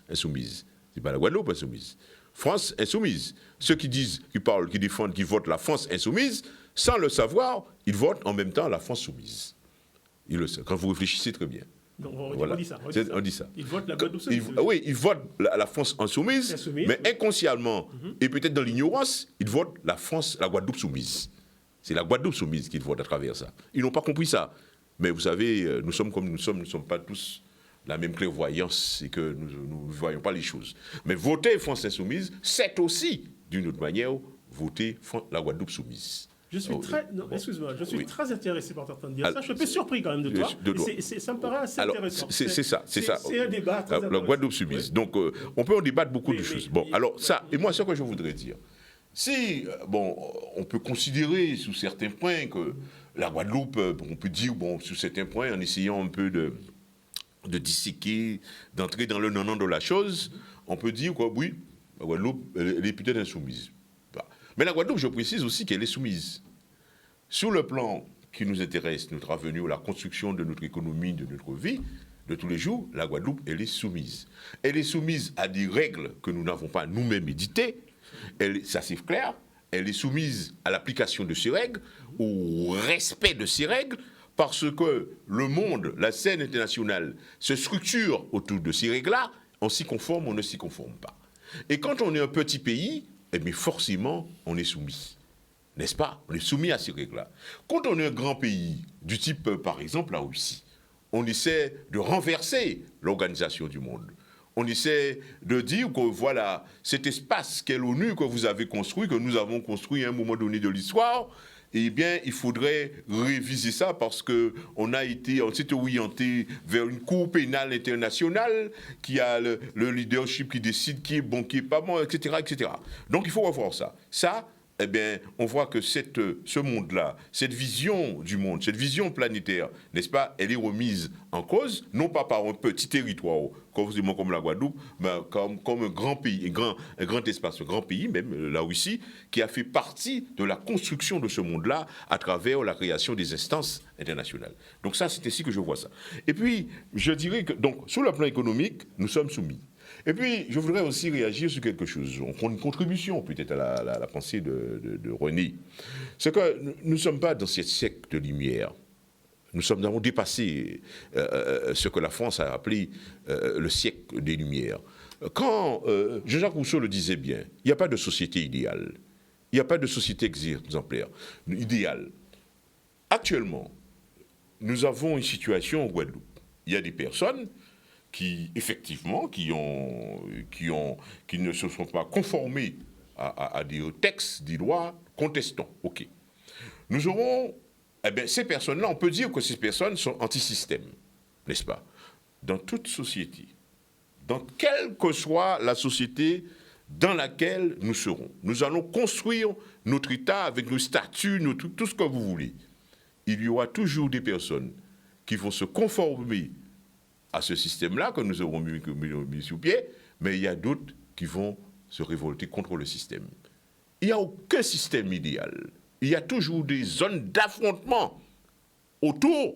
insoumise. C'est pas la Guadeloupe insoumise. France insoumise. Ceux qui disent, qui parlent, qui défendent, qui votent la France insoumise, sans le savoir, ils votent en même temps la France soumise. Ils le savent. Quand vous réfléchissez très bien.
Donc, on dit ça.
On dit ça.
Ils votent la Guadeloupe soumise.
Oui, ils votent la France insoumise, mais inconsciemment, et peut-être dans l'ignorance, ils votent la Guadeloupe soumise. C'est la Guadeloupe soumise qu'ils votent à travers ça. Ils n'ont pas compris ça. Mais vous savez, nous sommes comme nous sommes, nous ne sommes pas tous la même clairvoyance et que nous ne voyons pas les choses. Mais voter France insoumise, c'est aussi, d'une autre manière, voter la Guadeloupe soumise.
Je suis très intéressé par t'entendre dire ça. Je suis un peu surpris quand même de toi. Ça me paraît assez intéressant.
C'est ça.
C'est un débat très intéressant.
La Guadeloupe soumise. Oui. Donc, on peut en débattre beaucoup de choses. Bon, alors ça, et moi, ce que je voudrais dire, si, on peut considérer sous certains points que la Guadeloupe, on peut dire, sous certains points, en essayant un peu de disséquer, d'entrer dans le non-non de la chose, on peut dire que oui, la Guadeloupe, elle est peut-être insoumise. Mais la Guadeloupe, je précise aussi qu'elle est soumise. Sur le plan qui nous intéresse, notre avenir, la construction de notre économie, de notre vie, de tous les jours, la Guadeloupe, elle est soumise. Elle est soumise à des règles que nous n'avons pas nous-mêmes éditées. Ça, c'est clair. Elle est soumise à l'application de ces règles, au respect de ces règles, parce que le monde, la scène internationale, se structure autour de ces règles-là. On s'y conforme, on ne s'y conforme pas. Et quand on est un petit pays, forcément, on est soumis. N'est-ce pas? On est soumis à ces règles-là. Quand on est un grand pays, du type, par exemple, la Russie, on essaie de renverser l'organisation du monde. On essaie de dire que, voilà, cet espace qu'est l'ONU que vous avez construit, que nous avons construit à un moment donné de l'histoire, il faudrait réviser ça parce qu'on s'est orienté vers une cour pénale internationale qui a le leadership qui décide qui est bon, qui n'est pas bon, etc., etc. Donc il faut revoir ça. Ça, on voit que ce monde-là, cette vision du monde, cette vision planétaire, n'est-ce pas, elle est remise en cause, non pas par un petit territoire, comme la Guadeloupe, mais comme un grand pays, un grand espace, un grand pays, même la Russie, qui a fait partie de la construction de ce monde-là à travers la création des instances internationales. Donc ça, c'est ainsi que je vois ça. Et puis, je dirais que, donc, sur le plan économique, nous sommes soumis. Et puis, je voudrais aussi réagir sur quelque chose. On prend une contribution peut-être à la pensée de René. C'est que nous ne sommes pas dans ce siècle de lumière. Nous avons dépassé ce que la France a appelé le siècle des Lumières. Quand Jean-Jacques Rousseau le disait bien, il n'y a pas de société idéale. Il n'y a pas de société exemplaire, idéale. Actuellement, nous avons une situation en Guadeloupe. Il y a des personnes qui, effectivement, qui ne se sont pas conformées à des textes, des lois contestants. OK. Nous aurons... Eh bien, ces personnes-là, on peut dire que ces personnes sont anti-système, n'est-ce pas? Dans toute société, dans quelle que soit la société dans laquelle nous serons, nous allons construire notre État avec nos statuts, tout ce que vous voulez. Il y aura toujours des personnes qui vont se conformer à ce système-là que nous aurons mis sous pied, mais il y a d'autres qui vont se révolter contre le système. Il n'y a aucun système idéal. Il y a toujours des zones d'affrontement autour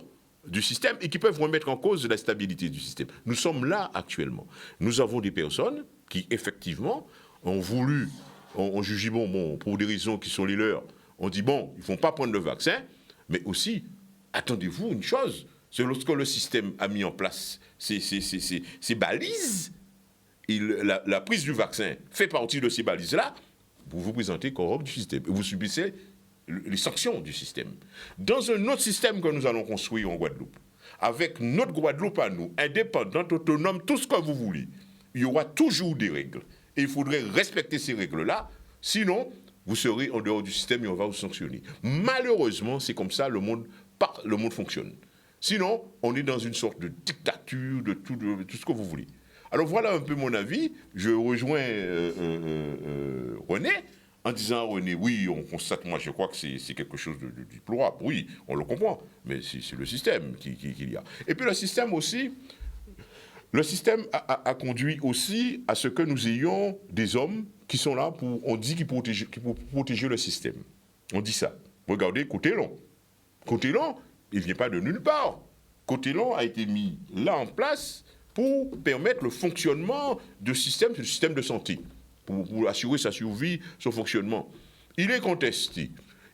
du système et qui peuvent remettre en cause la stabilité du système. Nous sommes là actuellement. Nous avons des personnes qui, effectivement, ont voulu, ont jugé, bon, pour des raisons qui sont les leurs, on dit, bon, ils ne vont pas prendre le vaccin, mais aussi, attendez-vous une chose, c'est lorsque le système a mis en place ces balises, la prise du vaccin fait partie de ces balises-là, vous vous présentez comme hors du système et vous subissez les sanctions du système. Dans un autre système que nous allons construire en Guadeloupe, avec notre Guadeloupe à nous, indépendante, autonome, tout ce que vous voulez, il y aura toujours des règles. Et il faudrait respecter ces règles-là, sinon vous serez en dehors du système et on va vous sanctionner. Malheureusement, c'est comme ça le monde fonctionne. Sinon, on est dans une sorte de dictature, de tout ce que vous voulez. Alors voilà un peu mon avis. Je rejoins René, en disant, René, oui, on constate, moi je crois que c'est quelque chose de déplorable. Oui, on le comprend, mais c'est le système qu'il y a. Et puis le système aussi, le système a conduit aussi à ce que nous ayons des hommes qui sont là on dit pour protéger le système. On dit ça. Regardez Cotellon. Cotellon, il ne vient pas de nulle part. Cotellon a été mis là en place pour permettre le fonctionnement du système de santé. Pour assurer sa survie, son fonctionnement. Il est contesté,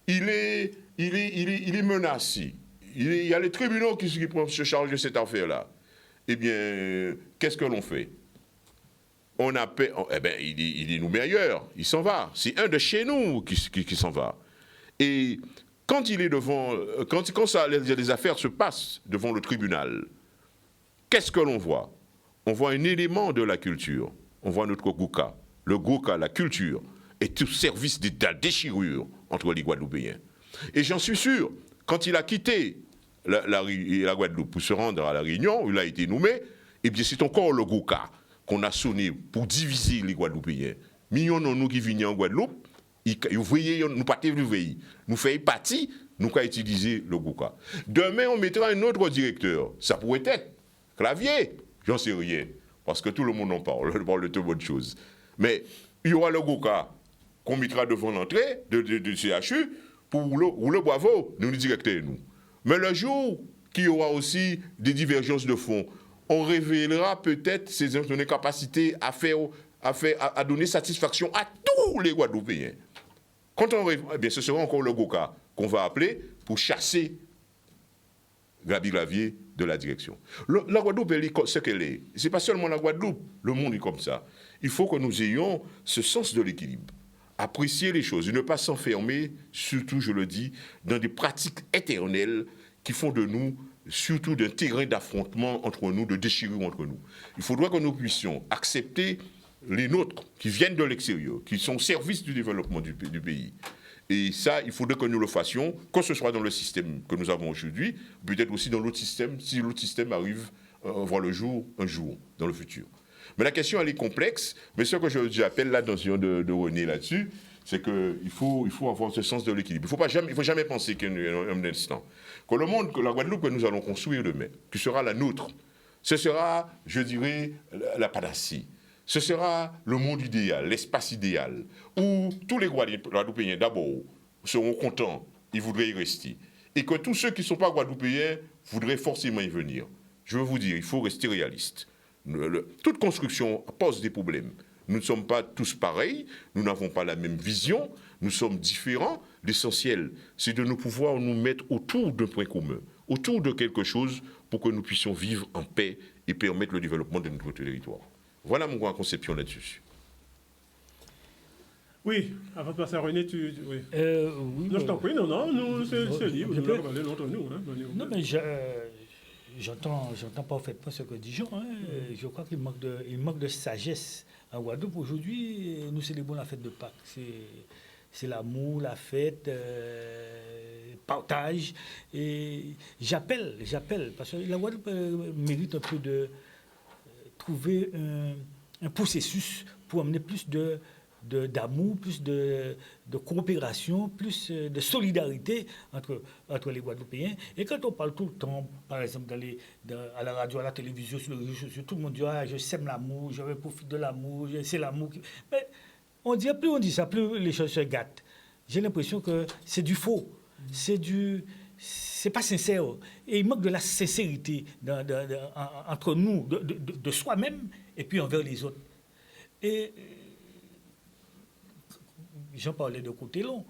il est menacé, il y a les tribunaux qui se chargent de cette affaire-là. Eh bien, qu'est-ce que l'on fait? On appelle, il est nommé ailleurs, il s'en va. C'est un de chez nous qui s'en va. Et quand il est devant, les affaires se passent devant le tribunal, qu'est-ce que l'on voit? On voit un élément de la culture, on voit notre Gouka. Le Gouka, la culture, est au service de la déchirure entre les Guadeloupéens. Et j'en suis sûr, quand il a quitté la Guadeloupe pour se rendre à La Réunion, où il a été nommé, eh bien c'est encore le Gouka qu'on a sonné pour diviser les Guadeloupéens. Millions de nous qui viennent en Guadeloupe, vous voyez, nous pas veiller. Nous faisons partie, nous avons utilisé le Gouka. Demain, on mettra un autre directeur. Ça pourrait être Clavier, j'en sais rien, parce que tout le monde en parle, on parle de toutes bonnes choses. Mais il y aura le Gouka qu'on mettra devant l'entrée de CHU pour le bravo, nous directeurs nous. Mais le jour qu'il y aura aussi des divergences de fond, on révélera peut-être ses capacités à donner satisfaction à tous les Guadeloupéens. Eh bien, ce sera encore le Gouka qu'on va appeler pour chasser Gabi Clavier de la direction. La Guadeloupe, elle est ce qu'elle est. Ce n'est pas seulement la Guadeloupe, le monde est comme ça. Il faut que nous ayons ce sens de l'équilibre, apprécier les choses et ne pas s'enfermer, surtout, je le dis, dans des pratiques éternelles qui font de nous, surtout d'un terrain d'affrontement entre nous, de déchirure entre nous. Il faudra que nous puissions accepter les nôtres qui viennent de l'extérieur, qui sont au service du développement du pays. Et ça, il faudrait que nous le fassions, que ce soit dans le système que nous avons aujourd'hui, peut-être aussi dans l'autre système, si l'autre système arrive à voir le jour, un jour, dans le futur. Mais la question, elle est complexe, mais ce que j'appelle l'attention de René là-dessus, c'est qu'il faut avoir ce sens de l'équilibre. Il ne faut jamais penser qu'un instant, que le monde, que la Guadeloupe que nous allons construire demain, qui sera la nôtre, ce sera, je dirais, la panacée. Ce sera le monde idéal, l'espace idéal, où tous les Guadeloupéens, d'abord, seront contents, ils voudraient y rester. Et que tous ceux qui ne sont pas Guadeloupéens voudraient forcément y venir. Je veux vous dire, il faut rester réaliste. Toute construction pose des problèmes. Nous ne sommes pas tous pareils, nous n'avons pas la même vision, nous sommes différents. L'essentiel, c'est de nous pouvoir nous mettre autour d'un point commun, autour de quelque chose pour que nous puissions vivre en paix et permettre le développement de notre territoire. Voilà mon grand conception là-dessus.
Oui, avant de passer à René, oui.
Oui,
Non, je t'en prie, non, nous, c'est libre,
je
nous
peux-
avons parlé entre nous. Hein,
Non, mais j'entends parfaitement ce que dit Jean. Hein. Je crois qu'il manque de sagesse en Guadeloupe. Aujourd'hui, nous célébrons la fête de Pâques. C'est l'amour, la fête, partage. Et j'appelle, parce que la Guadeloupe mérite un peu de trouver un processus pour amener plus d'amour, plus de coopération, plus de solidarité entre les Guadeloupéens. Et quand on parle tout le temps, par exemple, à la radio, à la télévision, sur les réseaux sociaux, tout le monde dit je sème l'amour, je profite de l'amour, c'est l'amour. Mais plus on dit ça, plus les choses se gâtent. J'ai l'impression que c'est du faux, c'est pas sincère. Et il manque de la sincérité entre nous, de soi-même et puis envers les autres. Et j'en parlais de Côté-Long.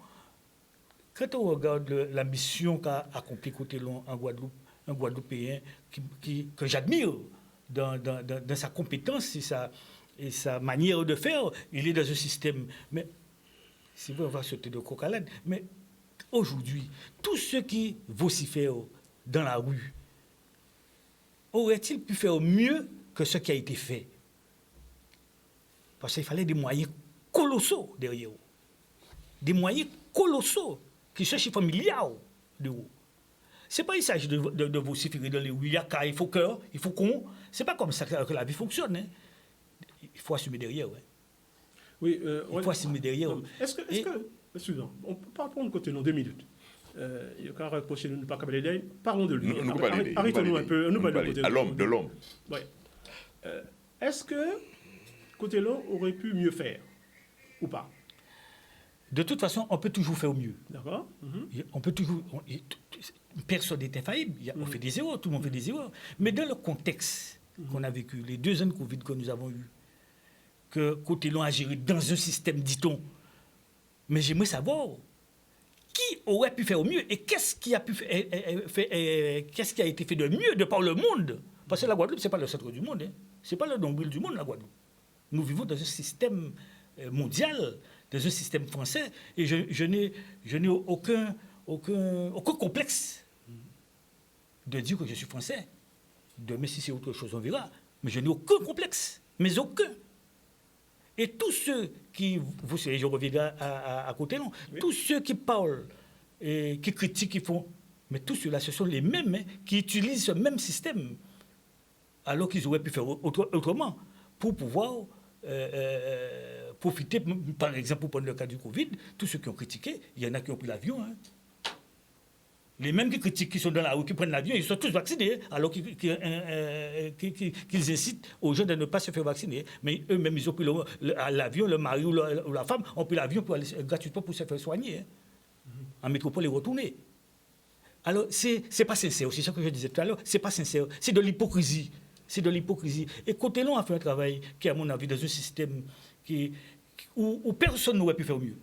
Quand on regarde la mission qu'a accomplie Côté-Long en Guadeloupe, un Guadeloupéen que j'admire dans sa compétence et sa manière de faire, il est dans un système. Mais si vous on va sauter de coq à l'âne, mais aujourd'hui, tous ceux qui vocifèrent dans la rue, auraient-ils pu faire mieux que ce qui a été fait? Parce qu'il fallait des moyens colossaux derrière eux. Des moyens colossaux qui se chiffrent en milliards d'euros. Ce n'est pas il s'agit de vociférer dans les rues, il faut cœur, il faut con. Ce n'est pas comme ça que la vie fonctionne. Hein. Il faut assumer derrière. Ouais.
Oui,
il faut assumer derrière.
Est-ce que excusez-moi, on peut pas prendre Côté Long 2 minutes. Il y a qu'à reprocher de ne pas parler d'elle. Parlons de lui. Arrêtons-nous un peu. Nous parlons de Côté Long.
De l'homme.
Oui. Est-ce que Côté Long aurait pu mieux faire ou pas?
De toute façon, on peut toujours faire mieux.
D'accord.
On peut toujours. Personne n'est infaillible. On fait des erreurs, tout le monde fait des erreurs. Mais dans le contexte qu'on a vécu, les 2 ans de Covid que nous avons eu, que Côté Long a géré dans un système, dit-on, mais j'aimerais savoir qui aurait pu faire mieux et qu'est-ce qui a été fait de mieux de par le monde. Parce que la Guadeloupe, ce n'est pas le centre du monde. Hein. Ce n'est pas le nombril du monde, la Guadeloupe. Nous vivons dans un système mondial, dans un système français, et je n'ai aucun complexe de dire que je suis français. Demain, si c'est autre chose, on verra. Mais je n'ai aucun complexe, mais aucun. Et tous ceux qui, vous savez, je reviens à Côté Long, oui. Tous ceux qui parlent, et qui critiquent, qui font, mais tous ceux-là, ce sont les mêmes qui utilisent ce même système, alors qu'ils auraient pu faire autrement, pour pouvoir profiter, par exemple, pour prendre le cas du Covid, tous ceux qui ont critiqué, il y en a qui ont pris l'avion. Hein. Les mêmes qui critiquent, qui sont dans la rue, qui prennent l'avion, ils sont tous vaccinés, alors qu'ils incitent aux gens de ne pas se faire vacciner. Mais eux-mêmes, ils ont pris l'avion, le mari ou la femme ont pris l'avion pour aller gratuitement pour se faire soigner. Hein. En métropole et retourner. Alors, c'est pas sincère, c'est ça que je disais tout à l'heure, c'est pas sincère, c'est de l'hypocrisie. C'est de l'hypocrisie. Et Côté Long a fait un travail qui, à mon avis, dans un système où personne n'aurait pu faire mieux.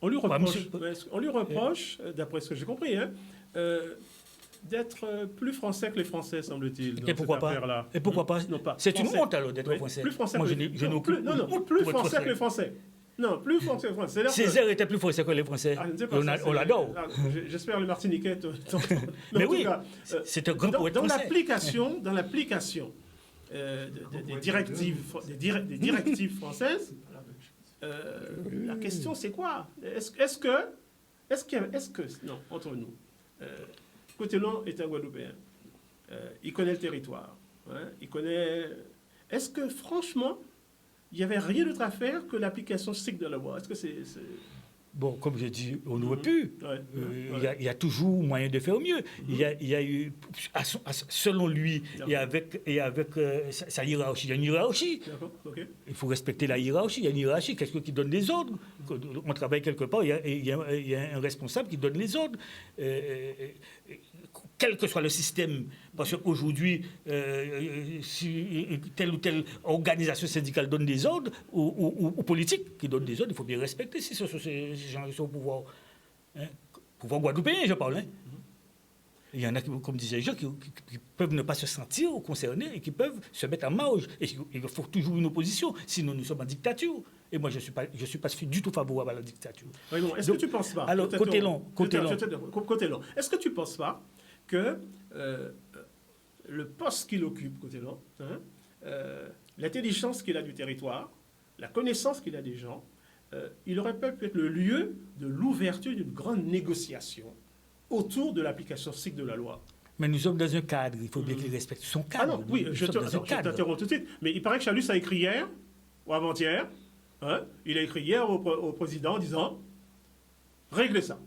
On lui reproche, d'après ce que j'ai compris, hein, d'être plus français que les Français, semble-t-il.
Et pourquoi pas? Et pourquoi pas?
Non, pas
c'est une honte alors d'être français.
Plus français
Moi,
que plus français que les Français. Non, plus français que les Français.
Césaire était plus français que les Français. On l'adore.
J'espère le Martiniquais.
Mais oui, c'est un grand poète français.
Dans l'application des directives françaises, la question c'est quoi? Est-ce que, non, entre nous, Côté Long est un Guadeloupéen, il connaît le territoire, hein, il connaît. Est-ce que franchement, il n'y avait rien d'autre à faire que l'application stricte de la loi? Est-ce que c'est...
Bon, comme je dis, on aurait pu. Il y a toujours moyen de faire mieux. Il y a eu, selon lui, et avec sa hiérarchie, il y a une hiérarchie.
Okay.
Il faut respecter la hiérarchie. Il y a une hiérarchie, quelqu'un qui donne les ordres. On travaille quelque part, il y a un responsable qui donne les ordres. quel que soit le système, parce qu'aujourd'hui, si telle ou telle organisation syndicale donne des ordres, ou politique qui donne des ordres, il faut bien respecter si ce sont ces gens qui sont au pouvoir. Hein, pouvoir guadeloupéen, je parle. Hein. Il y en a, comme disait les gens, qui peuvent ne pas se sentir concernés et qui peuvent se mettre en marge. Et il faut toujours une opposition, sinon nous sommes en dictature. Et moi, je ne suis pas du tout favorable à la dictature.
Oui, bon, est-ce que tu ne penses pas...
Alors, côté long.
Est-ce que tu ne penses pas que le poste qu'il occupe, côté long, l'intelligence qu'il a du territoire, la connaissance qu'il a des gens, il aurait pu être le lieu de l'ouverture d'une grande négociation autour de l'application stricte de la loi.
Mais nous sommes dans un cadre, il faut bien qu'il respecte son cadre.
Ah non, oui, je t'interromps tout de suite. Mais il paraît que Chalus a écrit hier, ou avant-hier, il a écrit hier au président en disant « Réglez ça.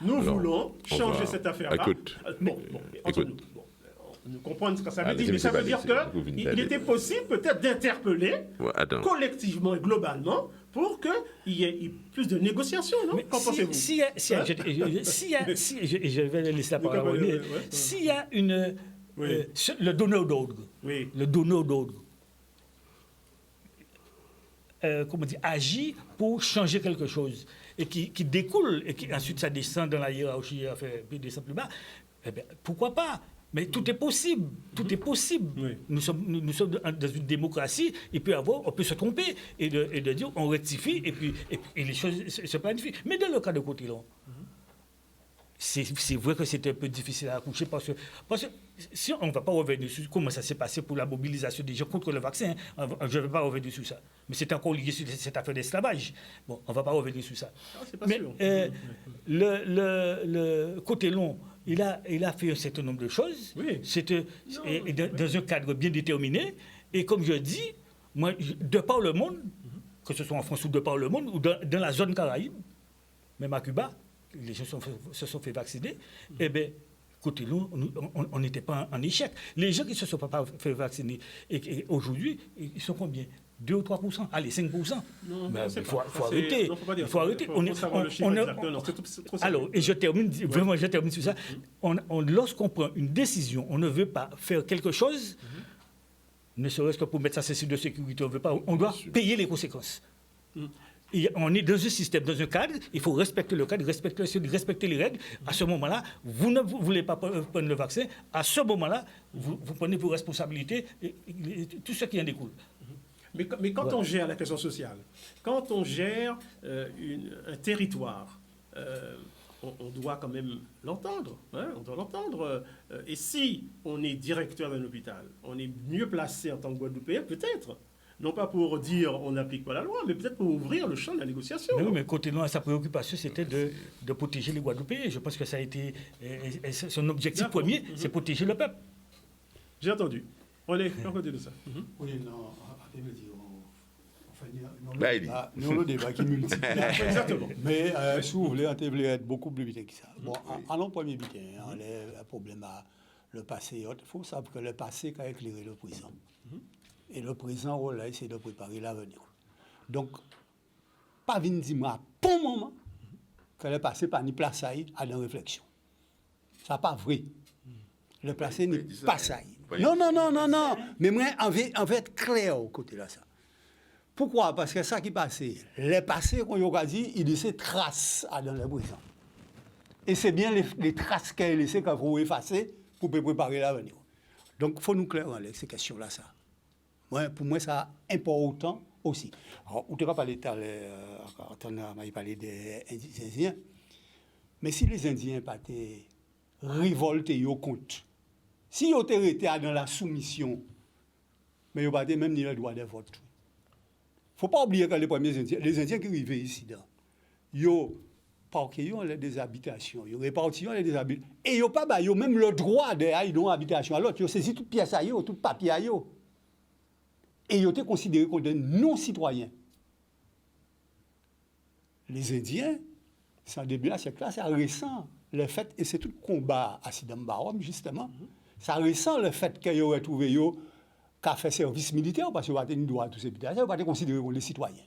Nous voulons changer cette affaire-là. »
Écoute.
Nous comprenons ce que ça veut dire, mais ça veut dire qu'il était possible peut-être d'interpeller collectivement et globalement pour qu'il y ait plus de négociations, non? Qu'en pensez-vous?
Je vais laisser la parole. S'il y a le donneur d'ordre, agit pour changer quelque chose et qui découle et qui ensuite ça descend dans la hiérarchie, puis descend plus bas, eh bien, pourquoi pas? Mais tout est possible, tout est possible. Oui. Nous sommes dans une démocratie, on peut se tromper et de dire on rectifie et puis les choses se planifient. Mais dans le cas de Cotillon, c'est vrai que c'était un peu difficile à accoucher parce que si on ne va pas revenir sur comment ça s'est passé pour la mobilisation des gens contre le vaccin, je ne vais pas revenir sur ça. Mais c'est encore lié sur cette affaire d'esclavage. Bon, on ne va pas revenir sur ça. Mais le Cotillon, il a fait un certain nombre de choses, dans un cadre bien déterminé. Et comme je dis, moi, de par le monde, que ce soit en France ou de par le monde, ou dans la zone Caraïbe, même à Cuba, les gens se sont fait vacciner, eh bien, côté nous, on n'était pas en échec. Les gens qui ne se sont pas fait vacciner, et aujourd'hui, ils sont combien? 2 ou 3%, allez, 5%.
Non,
il faut arrêter. Il faut arrêter. Alors, et je termine sur ça. Lorsqu'on prend une décision, on ne veut pas faire quelque chose, ne serait-ce que pour mettre sa ceinture de sécurité, on doit payer les conséquences. Et on est dans un système, dans un cadre, il faut respecter le cadre, respecter les règles. À ce moment-là, vous ne voulez pas prendre le vaccin, à ce moment-là, vous prenez vos responsabilités, et tout ce qui en découle.
Mais quand on gère la question sociale, quand on gère un territoire, on doit quand même l'entendre. On doit l'entendre. Et si on est directeur d'un hôpital, on est mieux placé en tant que Guadeloupéen, peut-être. Non pas pour dire on n'applique pas la loi, mais peut-être pour ouvrir le champ de la négociation.
Mais oui, mais continuons, sa préoccupation, c'était de protéger les Guadeloupéens. Je pense que ça a été son objectif premier, c'est protéger le peuple.
J'ai entendu. On est à côté de ça.
Oui, non, nous, le débat qui est multiple.
Exactement.
Mais si vous voulez, on devrait être beaucoup plus vite que ça. Bon, allons premier but, le problème à le passé. Il faut savoir que le passé a éclairé le présent. Et le présent, là, c'est de préparer l'avenir. Donc, pas venir dire à bon moment que le passé pas ni place à la réflexion. Ça n'est pas vrai. Le passé n'est pas ça. Non. Mais moi, on veut être clair au côté de ça. Pourquoi? Parce que ça qui est passé, le passé, qu'on a dit, il laisse traces dans le présent. Et c'est bien les traces qu'il a laissées qu'il faut effacer pour préparer l'avenir. Donc, il faut nous clairer avec ces questions-là, ça. Pour moi, ça a important aussi. Alors, on ne parler tout à l'heure, on a parlé des Indiens. Mais si les Indiens n'ont pas été révoltés au compte, si ils ont été dans la soumission, mais ils n'ont pas été même ni le droit de vote. Il ne faut pas oublier que les premiers Indiens, les Indiens qui arrivaient ici, ils ont parqué des habitations, ils ont réparti des habitations, et ils n'ont pas même le droit d'aller dans l'habitation. Alors, ils ont saisi toute pièce à eux, tout papier à eux. Et ils ont été considérés comme des non-citoyens. Les Indiens, c'est en début de la siècle, c'est récent le fait, et c'est tout le combat à Sidam Barom, justement, c'est récent le fait qu'ils auraient trouvé qu'à faire service militaire, parce qu'ils n'ont pas tenu droit à tous ces habitations, ils n'ont pas été considérés comme des citoyens.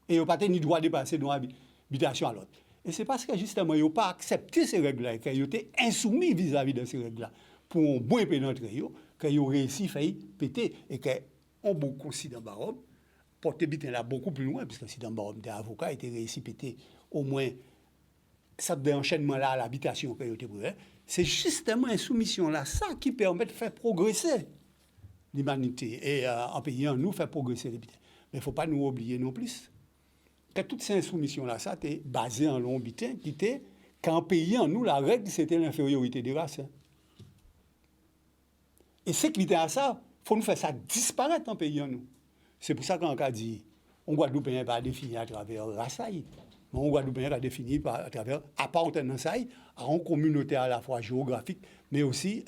Et ils n'ont pas tenu droit de passer dans l'habitation à l'autre. Et c'est parce que justement, ils n'ont pas accepté ces règles-là, qu'ils étaient insoumis vis-à-vis de ces règles-là, pour un bon pénétrer, qu'ils ont réussi à faire péter, et qu'on beaucoup si dans Barom, porter bitin là beaucoup plus loin, parce que si dans Barom, des avocats étaient réussi à péter au moins ça enchaînement là à l'habitation qu'ils étaient pour. C'est justement insoumission là, ça qui permet de faire progresser l'humanité et en pays en nous faire progresser les bitins. Mais il ne faut pas nous oublier non plus que toutes ces insoumissions-là, ça, était basé en long bitin, qui était qu'en pays en nous, la règle, c'était l'infériorité des races. Hein. Et c'est qui était à ça, il faut nous faire ça disparaître en pays en nous. C'est pour ça qu'en cas dit, on Guadeloupéen pas défini à travers race, mais on Guadeloupéen a défini à travers appartenance à une communauté à la fois géographique, mais aussi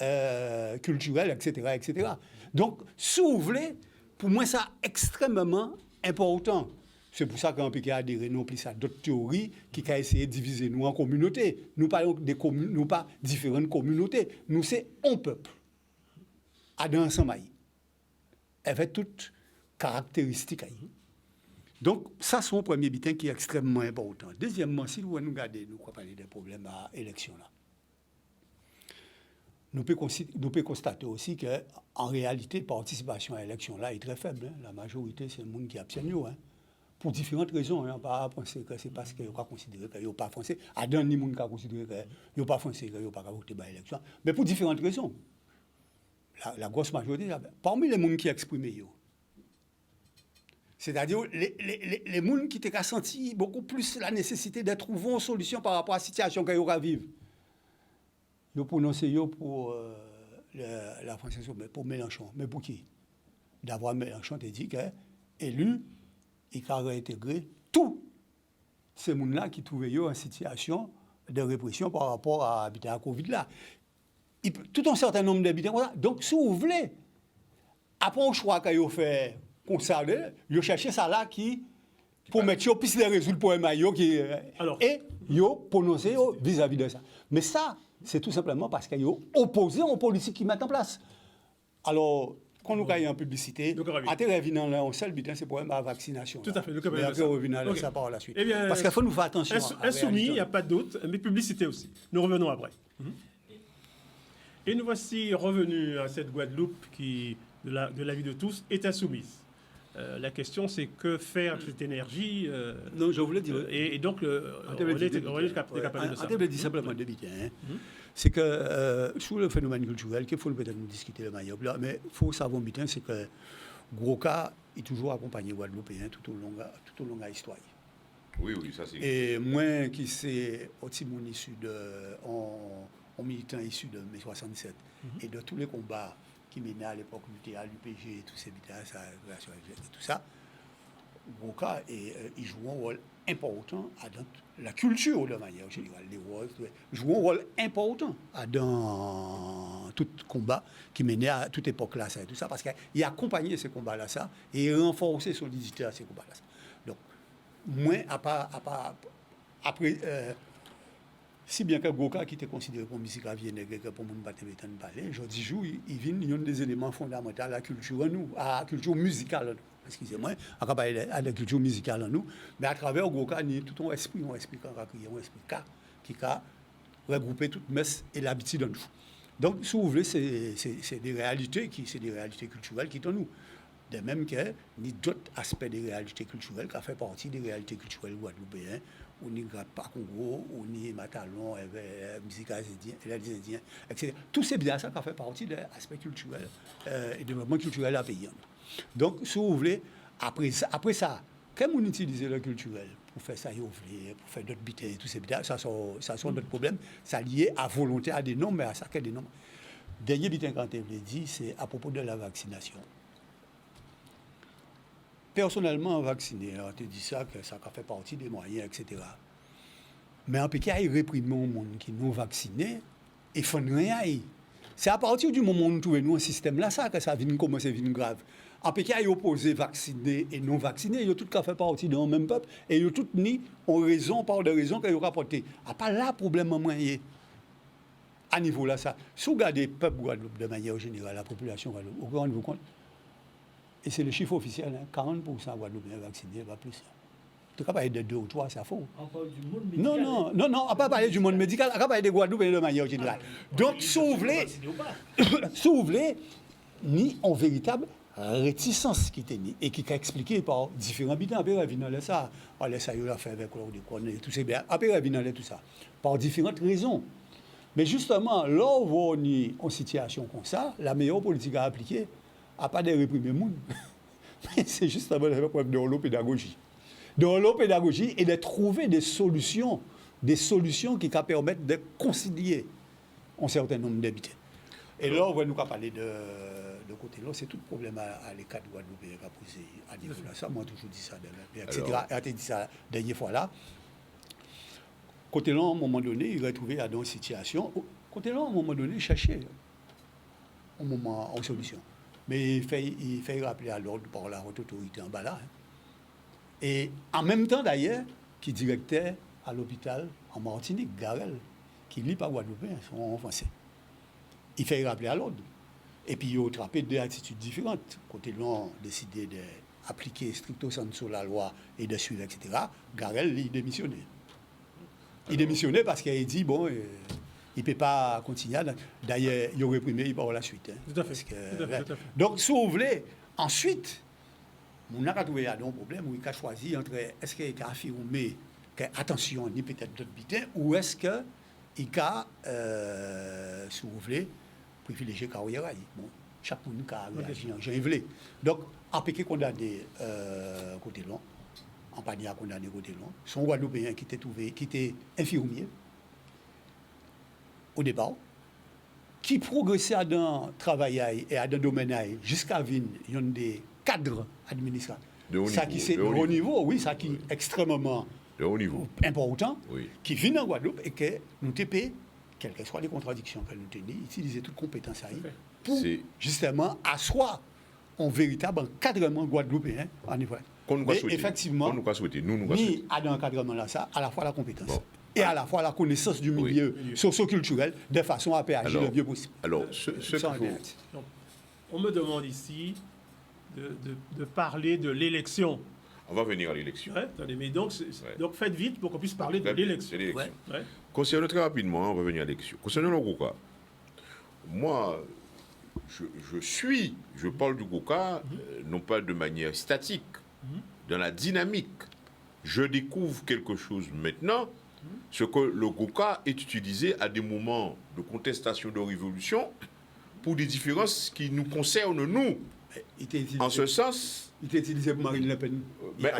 culturelle, etc., etc. Donc, si vous voulez, pour moi, c'est extrêmement important. C'est pour ça qu'on peut adhérer non plus à d'autres théories qui ont essayé de diviser nous en communautés. Nous parlons des nous pas différentes communautés. Nous, c'est un peuple. Adam ensemble. Avec toutes caractéristiques. Donc, ça, c'est un premier bitin qui est extrêmement important. Deuxièmement, si nous regardons, nous parler des problèmes à l'élection là. Nous pouvons constater aussi qu'en réalité, la participation à l'élection là est très faible. Hein. La majorité, c'est le monde qui abstient. Hein. Pour différentes raisons. On n'a pas pensé que c'est parce qu'ils n'ont pas considéré qu'ils n'ont pas français. Adam, ni monde qui a considéré qu'ils n'ont pas français, qu'ils n'ont pas voté pour l'élection. Mais pour différentes raisons. La grosse majorité, parmi les gens qui expriment, c'est-à-dire les gens qui ont senti beaucoup plus la nécessité de trouver une solution par rapport à la situation qu'ils vont vivre. Ils ont prononcé pour la France, mais pour Mélenchon. Mais pour qui? D'avoir Mélenchon, tu dit qu'élu, il a réintégré tous ces gens-là qui trouvaient en situation de répression par rapport à la Covid-là. Tout un certain nombre d'habitants. Donc, si vous voulez, après un choix qu'ils ont fait comme ça, ils ont cherché ça là qui, pour mettre plus de résoudre le problème et ils ont prononcé vis-à-vis de ça. Mais ça, c'est tout simplement parce qu'ils ont opposé aux politiques qu'ils mettent en place. Alors, quand nous gagnons en publicité, à revenir là, on seul bitin, c'est pour la vaccination.
Tout à fait.
Mais après, revenir à ça par la suite.
Eh bien,
parce qu'il faut nous faire attention.
Insoumis, il n'y a pas de doute, mais publicité aussi. Nous revenons après. Et nous voici revenus à cette Guadeloupe qui, de la vie de tous, est insoumise. La question, c'est que faire de cette énergie
Non, je voulais dire.
Et donc, on est capable de ça.
Je dis simplement deux bitin. C'est que sur le phénomène culturel, qu'il faut peut-être nous discuter le maillot, mais il faut savoir bitin, c'est que gros cas est toujours accompagné Guadeloupéen tout au long de l'histoire.
Oui, ça c'est.
Et moi qui c'est aussi mon issu en militant issu de mai 67 et de tous les combats qui menaient à l'époque l'UTA, l'UPG, tous ces militaires, tout ça, Goka il joue un rôle important dans la culture de manière générale. Les rôles jouent un rôle important dans tout combat qui menait à toute époque là, ça et tout ça, parce qu'il a accompagné ces combats-là, ça, et renforcé solidité à ces combats-là. Donc, moi, après, si bien que Goka qui était considéré comme musique à Vienne, pour mon battre de parler, je dis il vient des éléments fondamentaux à la culture en nous, à la culture musicale en nous. Excusez-moi, à la culture musicale en nous, mais à travers Goka, il y a tout un esprit qui a regroupé toute messe et l'habitude en nous. Donc, si vous voulez, c'est des réalités culturelles qui sont en nous. De même que ni d'autres aspects des réalités culturelles qui fait partie des réalités culturelles guadeloupéennes, ou ni Grappa Congo, ou ni Matalon, musique indienne, etc. Tout c'est bien ça qui fait partie des aspects culturels et développement culturel à pays. Donc, si vous voulez, après ça, quand on utilise le culturel pour faire ça, pour faire d'autres bitins, tous ces bitins, ça sont d'autres problèmes. Ça lié à volonté, à des normes, mais à ça qu'il y a des normes. Dernier bitin quand je l'ai dit, c'est à propos de la vaccination. Personnellement, vacciné, on te dit ça, que ça fait partie des moyens, etc. Mais en Pékin, il réprime les gens qui non vaccinés et font rien. C'est à partir du moment où nous trouvons un système là, ça, que ça commence à devenir grave. En Pékin, il oppose vaccinés et non vaccinés, ils ont tous fait partie d'un même peuple et ils ont tous mis en raison, par des raisons qu'ils ont rapportées. À part là, problème moyen. À niveau là, ça. Si vous regardez le peuple Guadeloupe de manière générale, la population Guadeloupe, vous rendez-vous compte? Et c'est le chiffre officiel, 40% Guadeloupéens vaccinés, pas plus. Tu peux parler de 2 ou 3, ça faut.
On parle du monde médical.
Non, on ne va pas parler du monde médical, on va parler de Guadeloupe de manière générale. Donc, si vous voulez, ni en véritable réticence qui était et qui est expliquée par différents bidons. Après, il y a ça, on laisse ça, il a fait avec l'ordre, tout ça. Après, il y a tout ça, par différentes raisons. Mais justement, là où on est en situation comme ça, la meilleure politique à appliquer, à pas de réprimer le monde. C'est justement le problème de l'holo-pédagogie. De l'holo-pédagogie et de trouver des solutions qui permettent de concilier un certain nombre d'habitants. Et là, on va nous parler de côté là, c'est tout le problème à l'écart de Guadeloupe qui a posé à niveau là. Ça, moi, toujours dit ça, etc. Et a dit ça la dernière fois là. Côté là, à un moment donné, il a trouvé dans une situation. Côté là, à un moment donné, chercher un moment en solution. Mais il fait rappeler à l'ordre par la haute autorité en bas là. Et en même temps, d'ailleurs, qui directait à l'hôpital en Martinique, Garel, qui lit pas Guadeloupéen, sont en français. Il fait rappeler à l'ordre. Et puis, il a attrapé 2 attitudes différentes. Côté l'on a décidé d'appliquer stricto sensu la loi et de suivre, etc. Garel, il démissionnait. Il démissionnait parce qu'il a dit, bon, il ne peut pas continuer. D'ailleurs, il aurait réprimé, il part la suite. Hein,
tout à fait. Tout à fait.
Donc, si vous voulez, ensuite, on a trouvé un problème où il a choisi entre est-ce qu'il a affirmé qu'attention, il y a peut-être d'autres bitins, ou est-ce qu'il a, si vous voulez, privilégié carrière. Bon, chaque monde a réagi en janvier. Donc, en péché condamné côté long, en pas dire condamné côté long, son Guadeloupéen qui était infirmier au départ, qui progressait dans le travail et dans le domaine jusqu'à venir des cadres administratifs. Ça qui c'est de haut niveau, oui, ça qui est extrêmement important,
oui,
qui vient en Guadeloupe et que nous TP, quelles que soient les contradictions que nous tenions, utiliser toutes compétences pour justement asseoir un véritable encadrement guadeloupéen en niveau. Mais effectivement,
nous
ni à l'encadrement là, ça, à la fois la compétence et à la fois la connaissance du milieu socio-culturel de façon à agir le mieux possible.
Alors,
on me demande ici de parler de l'élection.
On va venir à l'élection.
Ouais, attendez, mais donc faites vite pour qu'on puisse parler de l'élection.
Ouais. Concernant très rapidement, on va venir à l'élection. Concernant le Goka, moi, je parle du Goka, non pas de manière statique, dans la dynamique. Je découvre quelque chose maintenant, ce que le Goka est utilisé à des moments de contestation, de révolution, pour des différences qui nous concernent, nous. En ce sens...
Il était utilisé pour Marine Le Pen.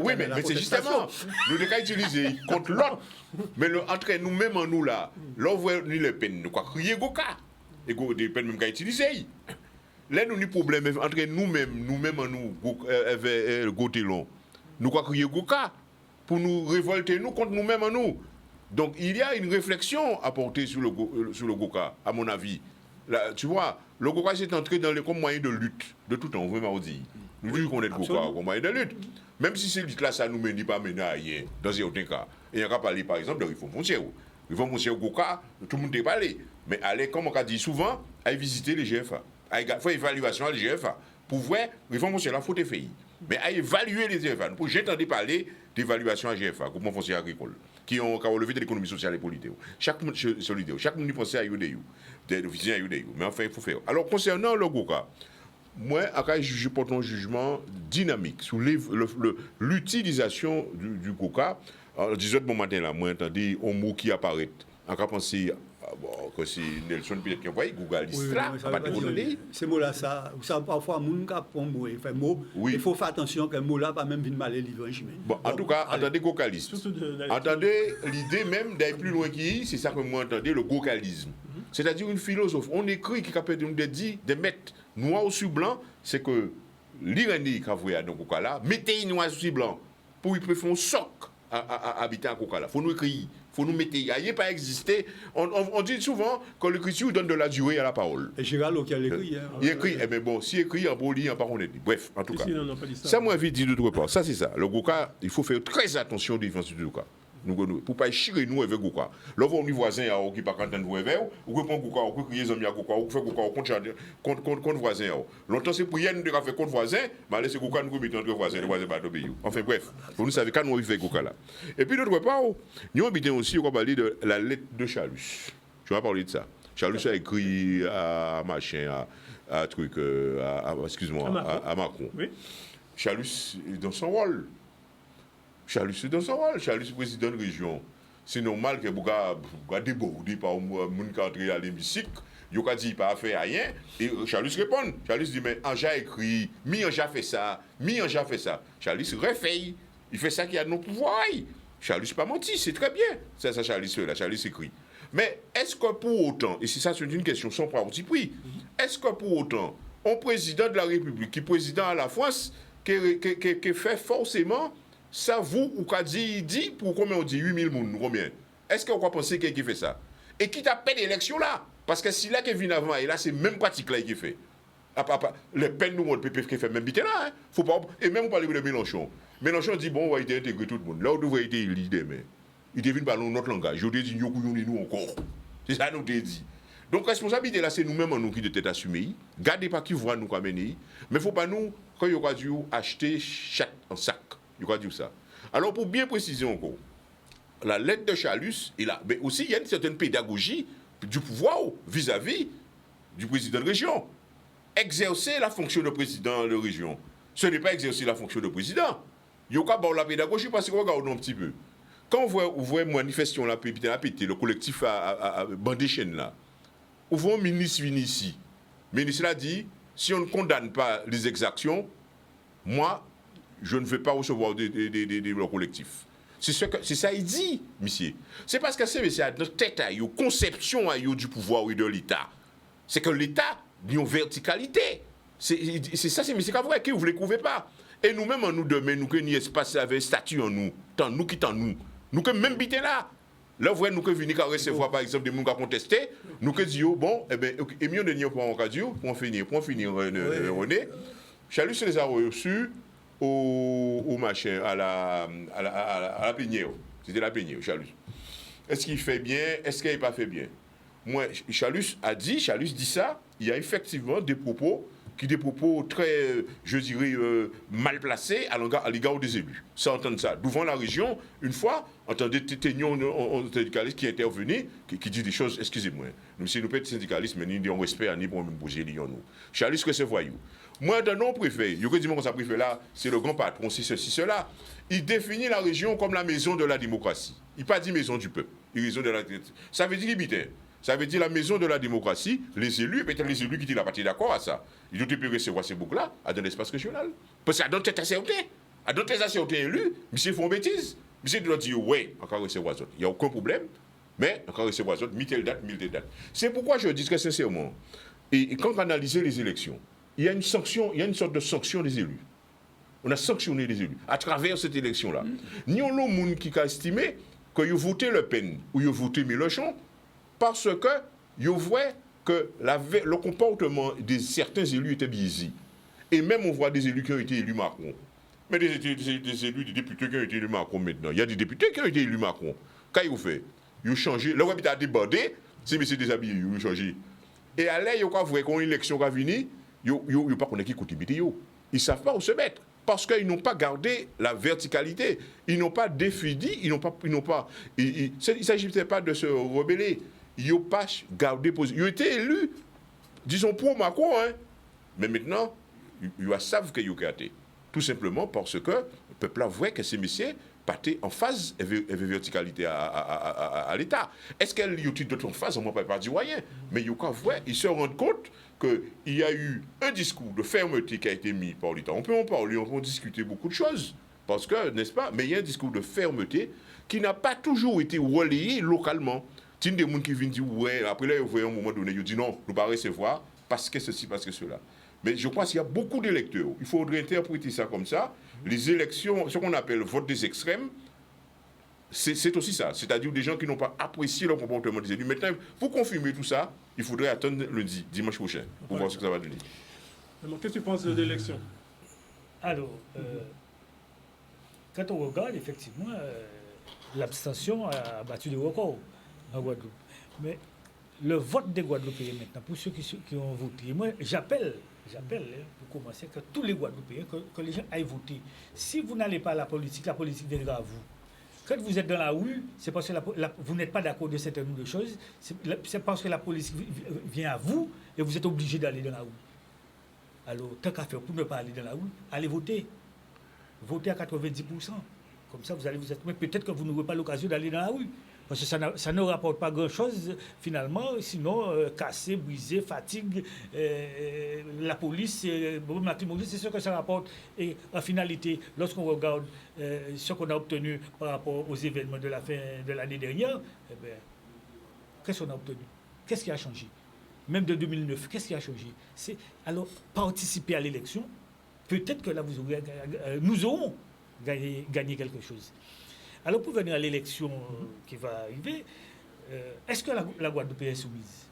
Oui, mais c'est justement, nous ne pas utilisé contre l'autre. Mais entre nous-mêmes, nous là, là, on voit Le Pen, nous quoi crier Goka. Et Le Pen même qu'à utiliser. Là, nous avons des problèmes entre nous-mêmes, Gotelon. Nous quoi crier Goka pour nous révolter nous contre nous-mêmes, nous. Donc, il y a une réflexion à porter sur le Goka, à mon avis. Là, tu vois, le Goka s'est entré dans comme moyen de lutte, de tout temps, vraiment, on dit. Nous disons qu'on est Goka comme moyen de lutte. Même si cette lutte-là, ça ne nous mène pas à rien, dans certains cas. Et on a parlé, par exemple, de réforme foncière. Réforme foncière Goka, tout le monde est parlé. Mais allez, comme on a dit souvent, aller visiter les GFA. Il faut évaluation à les GFA. Pour voir, réforme foncière, il faut te faire. Mais à évaluer les GFA. J'ai entendu parler d'évaluation à GFA, groupement foncier agricole, qui ont relevé de l'économie sociale et politique. Chaque monde solidaire, chaque monde y pensait à UDU, des officiers à UDU. Mais enfin, il faut faire. Alors, concernant le Goka, moi, je porte un jugement dynamique sur l'utilisation du Goka. Alors, 18 bon matin, là, moi, entendu un mot qui apparaît. On a pensé que c'est Nelson peut-être qui envoie Google liste là,
ces mots-là, ça parfois, moun ka prend mot, il faut faire attention que le mot-là pas même venir mal livré.
Bon, en tout cas, attendez Gokalisme. Attendez l'idée même d'aller plus loin qui, c'est ça que moi entendez, le Gokalisme. C'est-à-dire une philosophe. On écrit qui capable de nous dire, de mettre noir sur blanc, c'est que l'ironie qu'a voulu à nos Goka-là, mettez noir sur blanc pour qu'ils puissent faire un choc à habiter à Goka-là. Il faut nous écrire. Il faut nous mettre, il n'y a pas existé. On dit souvent que l'écriture donne de la durée à la parole.
Et Gérald qui a écrit.
Il écrit, mais bon, si écrit, en poli, en parole, bref, en tout cas.
Si, non, pas dit ça.
Ça, moi, vite dit d'autre part. Ça, c'est ça. Le Goka, il faut faire très attention aux défenses du Goka. Pour pas chirer nous avec Gouka. Là, on a un voisin qui n'est pas content de vous avec, ou qui prend Gouka, ou qui crie les amis à Gouka, ou qui fait Gouka contre voisin. Longtemps, c'est pour y'en de faire contre voisin, mais c'est Gouka nous mettons entre voisins, les voisins pas de pays. Enfin bref, vous savez quand nous vivons avec Gouka là. Et puis d'autre part, nous habitons aussi, on va parler de la lettre de Chalus. Je vais parler de ça. Chalus a écrit à machin, à truc, excuse-moi, à Macron.
Oui.
Chalus est dans son rôle. Chalus est dans son rôle. Chalus est président de région. C'est normal que vous débordé par les gens qui entrent à l'hémicycle. Ils ont dit pas faire rien. Et Chalus répond. Chalus dit mais Anja écrit, Anja fait ça, Anja fait ça. Chalus refait. Il fait ça qui a nos pouvoirs. Chalus pas menti, c'est très bien. C'est ça Chalus fait là. Chalus écrit. Mais est-ce que pour autant, et c'est ça c'est une question sans parti pris, est-ce que pour autant, un président de la République qui est président à la France, qui fait forcément ça, vous, ou qu'a dit, pour combien on dit 8000 personnes, combien? Est-ce qu'on peut penser qui fait ça? Et qui t'appelle l'élection là? Parce que si là qui vient avant, et là c'est même pratique là qui fait. Les peines nous montrent PPF qui fait même bité là. Hein? Faut pas, et même vous parlez de Mélenchon. Mélenchon dit bon, on va intégrer tout le monde. Là où devrait être élu demain. Il devine par notre langage. Je dis nous encore. C'est ça nous dit. Donc responsabilité là, c'est nous-mêmes nous qui devons assumer. Gardez pas qui voit nous comme mais il faut pas nous quand il y aura dû acheter chaque en sac. Il y aura dû ça. Alors pour bien préciser encore, la lettre de Chalus est là, mais aussi il y a une certaine pédagogie du pouvoir vis-à-vis du président de région. Exercer la fonction de président de région, ce n'est pas exercer la fonction de président. Il y a pas la pédagogie parce que regardons un petit peu. Quand on voit manifestation là, le collectif à bandé chaîne là, on voit un ministre venir ici. Le ministre a dit, si on ne condamne pas les exactions, moi, je ne vais pas recevoir le collectif. C'est ça qu'il dit, monsieur. C'est parce que c'est notre tête, une conception du pouvoir et de l'État. C'est que l'État a une verticalité. C'est ça, c'est monsieur Cavoué, que vous ne le trouvez pas. Et nous-mêmes, en nous demain, nous avons un espace avec un statut en nous, tant nous qui t'en nous. Nous que même bité là. Là, vous voyez, nous que venir recevoir, par exemple, des gens qui ont contesté, nous que disons, bon, eh bien, et mieux de dire pour en radio, pour finir, René, Chalus les a reçus au machin, à la plénière. C'était la plénière, Chalus. Est-ce qu'il fait bien? Est-ce qu'il n'a pas fait bien? Moi, Chalus dit ça, il y a effectivement des propos très, je dirais, mal placés à l'égard des élus. Ça, entendre ça. Devant la région, une fois, entendez un syndicaliste qui est intervenu, qui dit des choses, excusez-moi, nous, si nous sommes syndicalistes, mais nous avons respect à nous pour nous bouger les nous. Chalus, que c'est voyou. Moi, dans non préfet, il y a dit que ça préfet là, c'est le grand patron, c'est ceci, cela. Il définit la région comme la maison de la démocratie. Il n'a pas dit maison du peuple. Il maison de la ça veut dire limité. Ça veut dire la maison de la démocratie, les élus, peut-être les élus qui disent la partie d'accord à ça. Ils doivent recevoir ces boucles-là dans l'espace régional. Parce qu'à d'autres élus, monsieur font bêtise. Monsieur doit dire, oui, encore recevoir ça. Il n'y a aucun problème, mais encore recevoir ça, telle date. C'est pourquoi je dis très sincèrement, et quand on analyse les élections, il y a une sanction, il y a une sorte de sanction des élus. On a sanctionné les élus à travers cette élection-là. Ni on a le monde qui a estimé que vous votez Le Pen ou vous votez Mélenchon, parce que vous voyez que le comportement de certains élus était biaisé. Et même on voit des élus qui ont été élus Macron. Mais des élus, des députés qui ont été élus Macron maintenant. Il y a des députés qui ont été élus Macron. Quand ils ont fait, ils ont changé. Le web a débordé, c'est monsieur déshabillé, ils ont changé. Et à l'air, ils ont vu quand une élection va venir, ils n'ont pas connu qui côté vidéo. Ils ne savent pas où se mettre. Parce qu'ils n'ont pas gardé la verticalité. Ils n'ont pas défini, il ne s'agissait pas de se rebeller. Ils n'ont pas gardé position. Ils ont été élus, disons, pour Macron, hein. Mais maintenant, ils savent qu'ils ont gardé. Tout simplement parce que le peuple a vu que ces messieurs partaient en phase avec verticalité à l'État. Est-ce qu'il y a d'autres phases? On ne peut pas dire rien. Mais ils se rendent compte qu'il y a eu un discours de fermeté qui a été mis par l'État. On peut en parler, on peut discuter beaucoup de choses. Parce que, n'est-ce pas? Mais il y a un discours de fermeté qui n'a pas toujours été relayé localement. Il y a des gens qui viennent dire, ouais, après là, à un moment donné, ils disent non, nous ne pas recevoir parce que ceci, parce que cela. Mais je pense qu'il y a beaucoup d'électeurs. Il faudrait interpréter ça comme ça. Les élections, ce qu'on appelle vote des extrêmes, c'est aussi ça. C'est-à-dire des gens qui n'ont pas apprécié le comportement des élus. Maintenant, pour confirmer tout ça, il faudrait attendre lundi, dimanche prochain, pour voir ce que ça va donner.
Qu'est-ce que tu penses de l'élection?
Alors, quand on regarde, effectivement, l'abstention a battu des records en Guadeloupe. Mais le vote des Guadeloupéens maintenant, pour ceux qui ont voté, moi j'appelle pour commencer, que tous les Guadeloupéens, que les gens aillent voter. Si vous n'allez pas à la politique viendra à vous. Quand vous êtes dans la rue, c'est parce que vous n'êtes pas d'accord de certaines de choses, c'est parce que la politique vient à vous et vous êtes obligé d'aller dans la rue. Alors, tant qu'à faire pour ne pas aller dans la rue, allez voter. Votez à 90%. Comme ça, vous allez vous être. Mais peut-être que vous n'aurez pas l'occasion d'aller dans la rue. Parce que ça ne rapporte pas grand-chose, finalement, sinon casser, briser, fatigue, la police, c'est ce que ça rapporte. Et en finalité, lorsqu'on regarde ce qu'on a obtenu par rapport aux événements de la fin de l'année dernière, eh bien, qu'est-ce qu'on a obtenu? Qu'est-ce qui a changé? Même de 2009, qu'est-ce qui a changé? Alors, participer à l'élection, peut-être que là, nous aurons gagné quelque chose. Alors, pour venir à l'élection qui va arriver, est-ce que la Guadeloupe est soumise?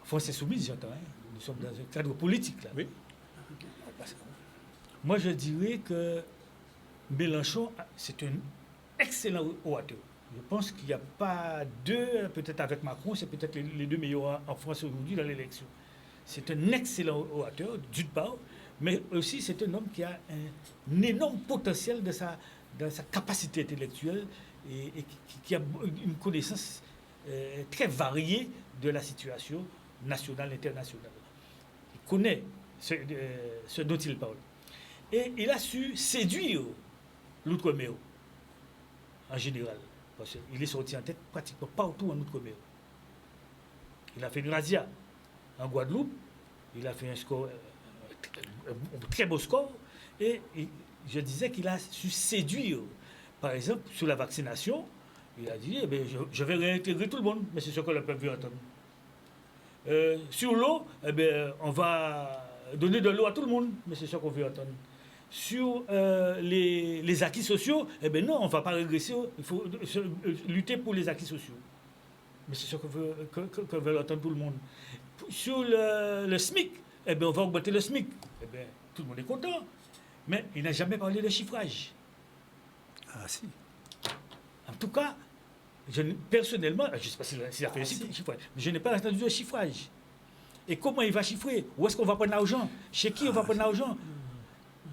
Enfin, c'est soumise, j'entends. Hein? Nous sommes dans un cadre politique, là.
Oui.
Moi, je dirais que Mélenchon, c'est un excellent orateur. Je pense qu'il n'y a pas deux, peut-être avec Macron, c'est peut-être les deux meilleurs en France aujourd'hui dans l'élection. C'est un excellent orateur, d'une part, mais aussi c'est un homme qui a un énorme potentiel dans sa capacité intellectuelle et qui a une connaissance très variée de la situation nationale et internationale. Il connaît ce dont il parle. Et il a su séduire l'outre-mer en général. Parce qu'il est sorti en tête pratiquement partout en outre-mer. Il a fait une razzia en Guadeloupe. Il a fait un score, un très beau score. Et je disais qu'il a su séduire. Par exemple, sur la vaccination, il a dit, je vais réintégrer tout le monde, mais c'est ce que le peuple veut entendre. Sur l'eau, on va donner de l'eau à tout le monde, mais c'est ce qu'on veut entendre. Sur les acquis sociaux, non, on ne va pas régresser, il faut lutter pour les acquis sociaux. Mais c'est ce que veut entendre tout le monde. Sur le SMIC, on va augmenter le SMIC. Tout le monde est content. Mais il n'a jamais parlé de chiffrage.
Ah si.
En tout cas, personnellement, je ne sais pas s'il a fait un chiffrage, mais je n'ai pas entendu de chiffrage. Et comment il va chiffrer? Où est-ce qu'on va prendre l'argent? Chez qui on va prendre l'argent?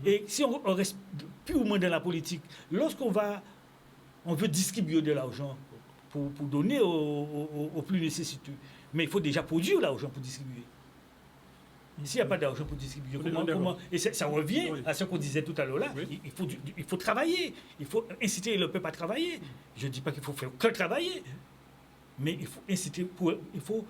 Et si on reste plus ou moins dans la politique, lorsqu'on veut distribuer de l'argent pour donner aux plus nécessiteux, mais il faut déjà produire l'argent pour distribuer. S'il n'y a pas d'argent pour distribuer, comment et ça revient à ce qu'on disait tout à l'heure là, il faut travailler, il faut inciter le peuple à travailler. Je ne dis pas qu'il faut faire que travailler, mais il faut inciter, il faut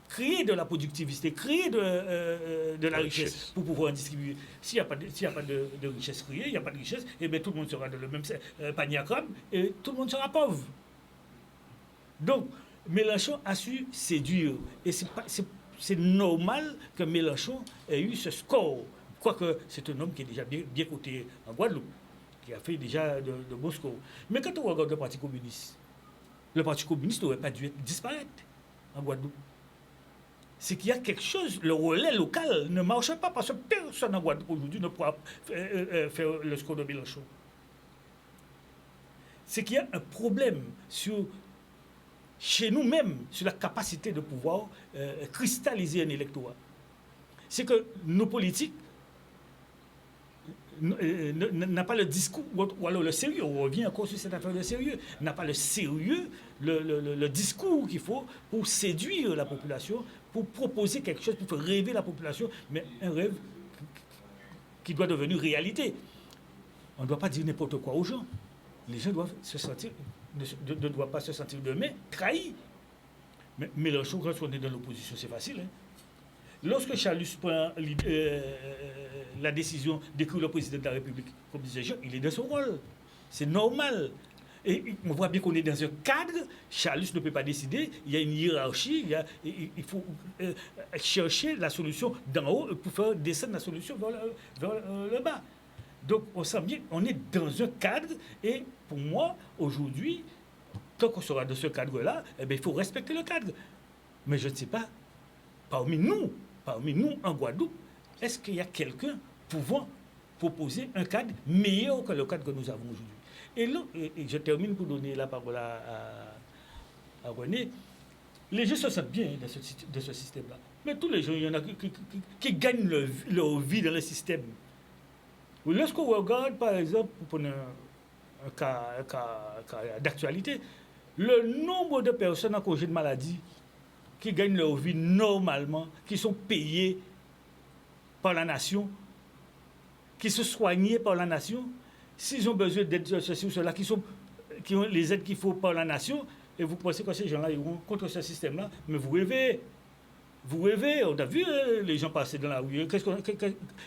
créer de la productivité, créer de la richesse pour pouvoir en distribuer. S'il n'y a pas de richesse créée, il n'y a pas de richesse, et bien tout le monde sera dans le même panier à crabe et tout le monde sera pauvre. Donc, Mélenchon a su séduire. Et c'est normal que Mélenchon ait eu ce score. Quoique c'est un homme qui est déjà bien coté en Guadeloupe, qui a fait déjà de beaux scores. Mais quand on regarde le Parti communiste n'aurait pas dû disparaître en Guadeloupe. C'est qu'il y a quelque chose, le relais local ne marche pas parce que personne en Guadeloupe aujourd'hui ne pourra faire le score de Mélenchon. C'est qu'il y a un problème chez nous-mêmes sur la capacité de pouvoir cristalliser un électorat. C'est que nos politiques n'a pas le discours, ou alors le sérieux, on revient encore sur cette affaire de sérieux, n'a pas le sérieux, le discours qu'il faut pour séduire la population, pour proposer quelque chose, pour faire rêver la population, mais un rêve qui doit devenir réalité. On ne doit pas dire n'importe quoi aux gens. Les gens doivent se sentir, ne doivent pas se sentir demain trahis. Mais Mélenchon, quand on est dans l'opposition, c'est facile. Hein? Lorsque Chalus prend la décision d'écrire le président de la République, comme disait Jean, il est dans son rôle. C'est normal. Et on voit bien qu'on est dans un cadre. Chalus ne peut pas décider. Il y a une hiérarchie. Il faut chercher la solution d'en haut pour faire descendre la solution vers le bas. Donc on sent bien, on est dans un cadre. Et pour moi, aujourd'hui, tant qu'on sera dans ce cadre-là, il faut respecter le cadre. Mais je ne sais pas, parmi nous en Guadeloupe, est-ce qu'il y a quelqu'un pouvant proposer un cadre meilleur que le cadre que nous avons aujourd'hui? Et je termine pour donner la parole à René. Les gens se sentent bien de ce système-là. Mais tous les gens, il y en a qui gagnent leur vie dans le système. Lorsqu'on regarde, par exemple, pour prendre un cas d'actualité, le nombre de personnes en congé de maladie qui gagnent leur vie normalement, qui sont payées par la nation, qui sont soignés par la nation, s'ils ont besoin d'aide de ceci ou cela, qui ont les aides qu'il faut par la nation, et vous pensez que ces gens-là iront contre ce système-là, mais vous rêvez. Vous rêvez, on a vu les gens passer dans la rue,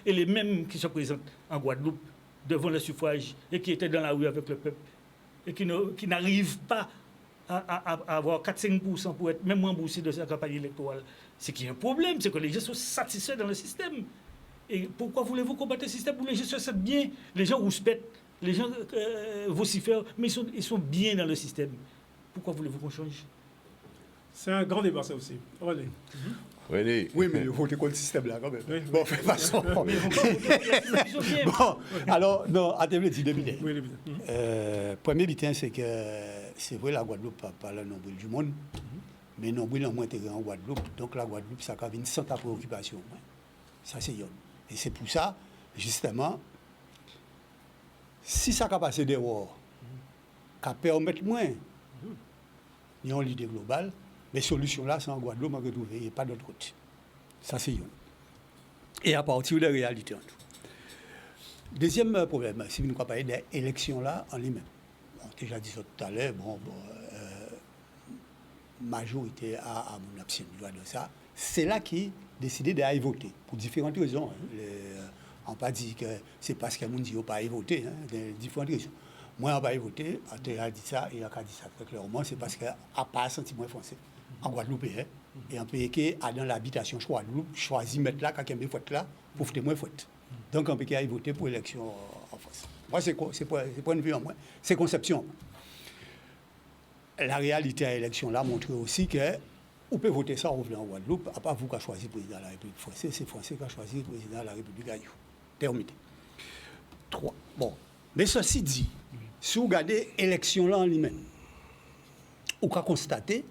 et les mêmes qui se présentent en Guadeloupe devant le suffrage, et qui étaient dans la rue avec le peuple, et qui n'arrivent pas à avoir 4-5% pour être même remboursés de sa campagne électorale. C'est qu'il y a un problème, c'est que les gens sont satisfaits dans le système. Et pourquoi voulez-vous combattre le système où les gens se sentent bien? Les gens rouspètent, les gens vocifèrent, mais ils sont bien dans le système. Pourquoi voulez-vous qu'on change?
C'est un grand débat, ça aussi. René.
René.
Oui, mais il faut contre le système là quand même.
Oui.
Bon, de toute façon. Bon, alors, non, à terminer, dis deux butins.
Oui, les butins.
Premier butin, c'est que c'est vrai, la Guadeloupe n'a pas le nombril du monde, mais le nombril est moins intégré en Guadeloupe. Donc la Guadeloupe, ça a une sans ta préoccupation. Ça, c'est yon. Et c'est pour ça, justement, si ça a passé dehors, qu'à permettre moins, il y a une idée globale, mais solution là, c'est en Guadeloupe, on retrouve, il n'y a pas d'autre côté. Ça, c'est yon. Et à partir des réalités en tout. Deuxième problème, si vous ne parlez des élections là en lui-même. On a déjà dit ça tout à l'heure, majorité à mon absence de ça. C'est là qui décidé d'aller voter, pour différentes raisons. On n'a pas dit que c'est parce que les gens n'ont pas voté, de différentes raisons. Moi, on n'a pas voté, on a dit ça, et on a dit ça très clairement, c'est parce qu'on n'a pas senti moins français. En Guadeloupe, et on peut que dans l'habitation Guadeloupe, choisir mettre là, quand il y a des fautes là, pour faire moins fautes. Donc, on peut aller voter pour l'élection en France. Moi, c'est point de vue en moi, c'est conception. La réalité à l'élection là montre aussi que vous pouvez voter ça en Guadeloupe, à part vous qui avez choisi le président de la République française, c'est Français qui a choisi le président de la République ailleurs. Terminé. 3. Bon. Mais ceci dit, si vous regardez l'élection là en lui-même, vous pouvez constater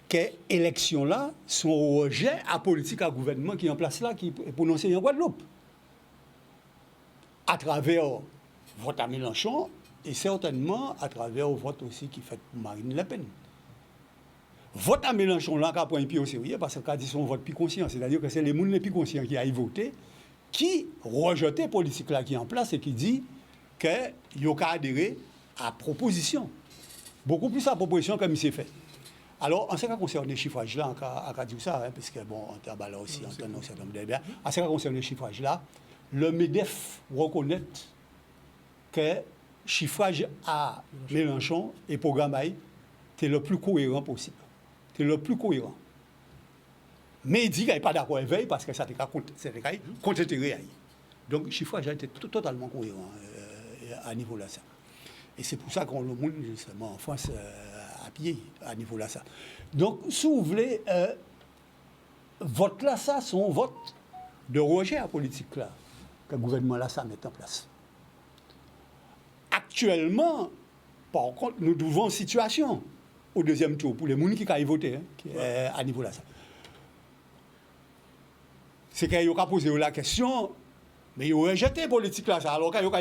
que l'élection là, son rejet à politique à gouvernement qui est en place là, qui est prononcé en Guadeloupe. À travers vote à Mélenchon et certainement à travers le vote aussi qui fait pour Marine Le Pen. Vote à Mélenchon là, qui prend un pied au sérieux parce qu'il dit son vote plus conscient, c'est-à-dire que c'est les gens les plus conscients qui aillent voter, qui rejettent la politique là qui est en place et qui dit qu'il y a qu'à adhérer à proposition. Beaucoup plus à proposition comme il s'est fait. Alors, en ce qui concerne les chiffrages là, on a dit ça, parce que bon, on a là aussi, on a un certain nombre de biens. En ce qui concerne les chiffrages là, le MEDEF reconnaît que le chiffrage à Mélenchon et programme c'est le plus cohérent possible. C'est le plus cohérent. Mais il dit qu'il n'est pas d'accord avec veille parce que ça était contre intérêt. Donc le chiffrage a été totalement cohérent à niveau là ça. Et c'est pour ça qu'on le monde justement en France à pied à niveau là ça. Donc si vous voulez, vote là ça, son vote de rejet à la politique là que le gouvernement là ça met en place. Actuellement, par contre, nous devons une situation au deuxième tour pour les gens qui ont voté à niveau là ça. C'est qu'ils ont posé la question, mais ils ont rejeté la politique là ça. Alors qu'ils ont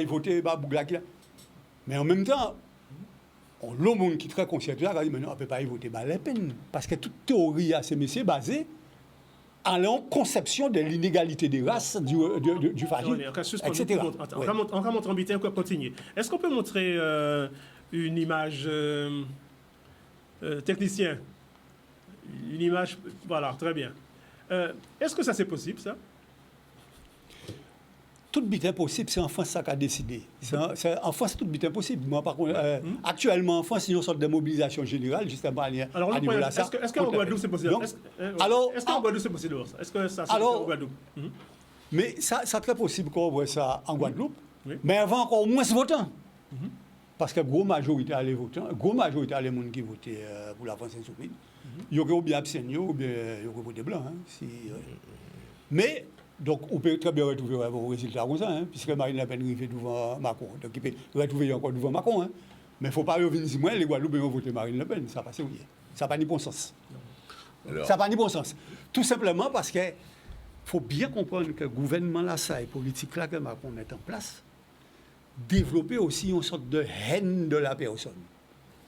voté, mais en même temps, le monde qui est très conscient de ça, a dit, mais non, on ne peut pas y voter Le Pen. Parce que toute théorie à ces messieurs basée en la conception de l'inégalité des races, du fascisme, etc.
On va montrer en bitin, on continue. Est-ce qu'on peut montrer une image technicien? Une image, voilà, très bien. Est-ce que ça c'est possible, ça?
Tout but impossible, c'est en France ça qu'a décidé. En France, tout but impossible. Moi, par contre, actuellement, en France, il y a une sorte de mobilisation générale, justement, à niveau là.
Est-ce qu'en Guadeloupe, c'est possible? Est-ce qu'en Guadeloupe, c'est possible? Est-ce que ça, c'est en Guadeloupe?
Mais ça, c'est très possible qu'on voit ça en Guadeloupe, mais avant encore moins votants. Parce que gros majorité à les votants, gros majorité à les gens qui votaient pour la France insoumise, il y aurait ou bien abstention ou bien il y aurait voté blanc. Mais Donc, on peut très bien retrouver un résultat comme ça, hein, puisque Marine Le Pen arrive devant Macron. Donc, il peut retrouver encore devant Macron. Hein. Mais il ne faut pas revenir si moi, les Guadeloupéens ont voté Marine Le Pen. Ça n'a pas oui. Ça n'a pas ni bon sens.
Alors,
Ça n'a pas ni bon sens. Tout simplement parce qu'il faut bien comprendre que le gouvernement là, ça, et politique là que Macron met en place, développer aussi une sorte de haine de la personne.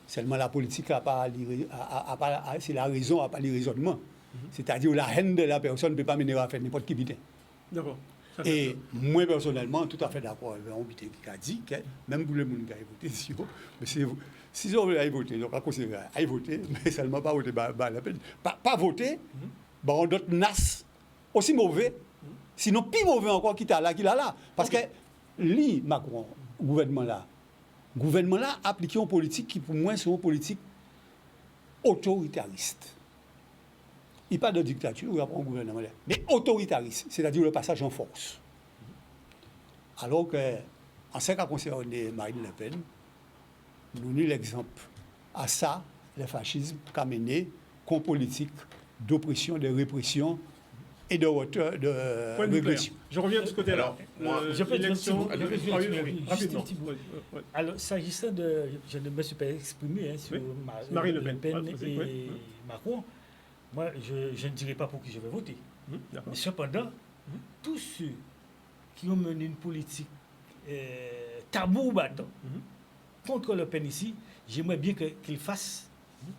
Seulement la politique c'est la raison, n'a pas le raisonnement. C'est-à-dire la haine de la personne ne peut pas mener à faire n'importe qui vite.
D'accord.
Et moi, personnellement, tout à fait d'accord avec Ambité qui a dit que même pour les gens qui ont voté, si ils ont voté, ils n'ont pas considéré à voter, mais seulement pas voter, pas voter, on d'autres nas aussi mauvais, sinon plus mauvais encore qu'il a là. Parce que lui, Macron, gouvernement là, applique une politique qui, pour moi, c'est une politique autoritariste. Il parle de dictature, il n'y a pas un gouvernement là, mais autoritariste, c'est-à-dire le passage en force. Alors que, en ce qui concerne Marine Le Pen, nous avons l'exemple à ça, le fascisme qu'a mené comme politique d'oppression, de répression et de régression.
Je reviens de ce côté-là.
Je peux dire un petit mot,
rapidement.
Alors, s'agissant de... Je ne me suis pas exprimé sur
Marine
Le Pen et
oui.
Macron. Moi, je ne dirais pas pour qui je vais voter. Mais cependant, tous ceux qui ont mené une politique tabou battant contre Le Pen ici, j'aimerais bien qu'ils fassent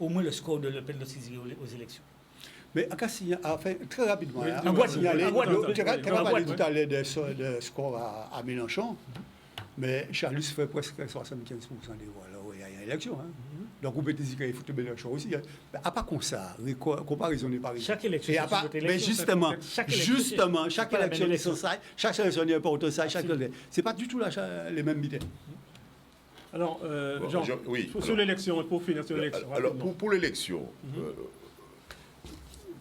au moins le score de Le Pen lorsqu'ils iront aux élections.
Mais très rapidement,
Oui,
on va signaler,
à Guadeloupe.
tu as parlé tout à l'heure de score à Mélenchon, mais Charlus fait presque 75% des voix là où il y a une élection. Hein. Donc on peut dire qu'il faut te Mélenchon aussi. Hein. Mais à part comme ça, comparaison n'est pas réglée.
Chaque élection,
mais justement, chaque élection est sur ça, chaque élection est pour ça, c'est pas du tout les mêmes idées.
Alors, Jean, sur l'élection, pour finir sur l'élection.
Alors, pour l'élection,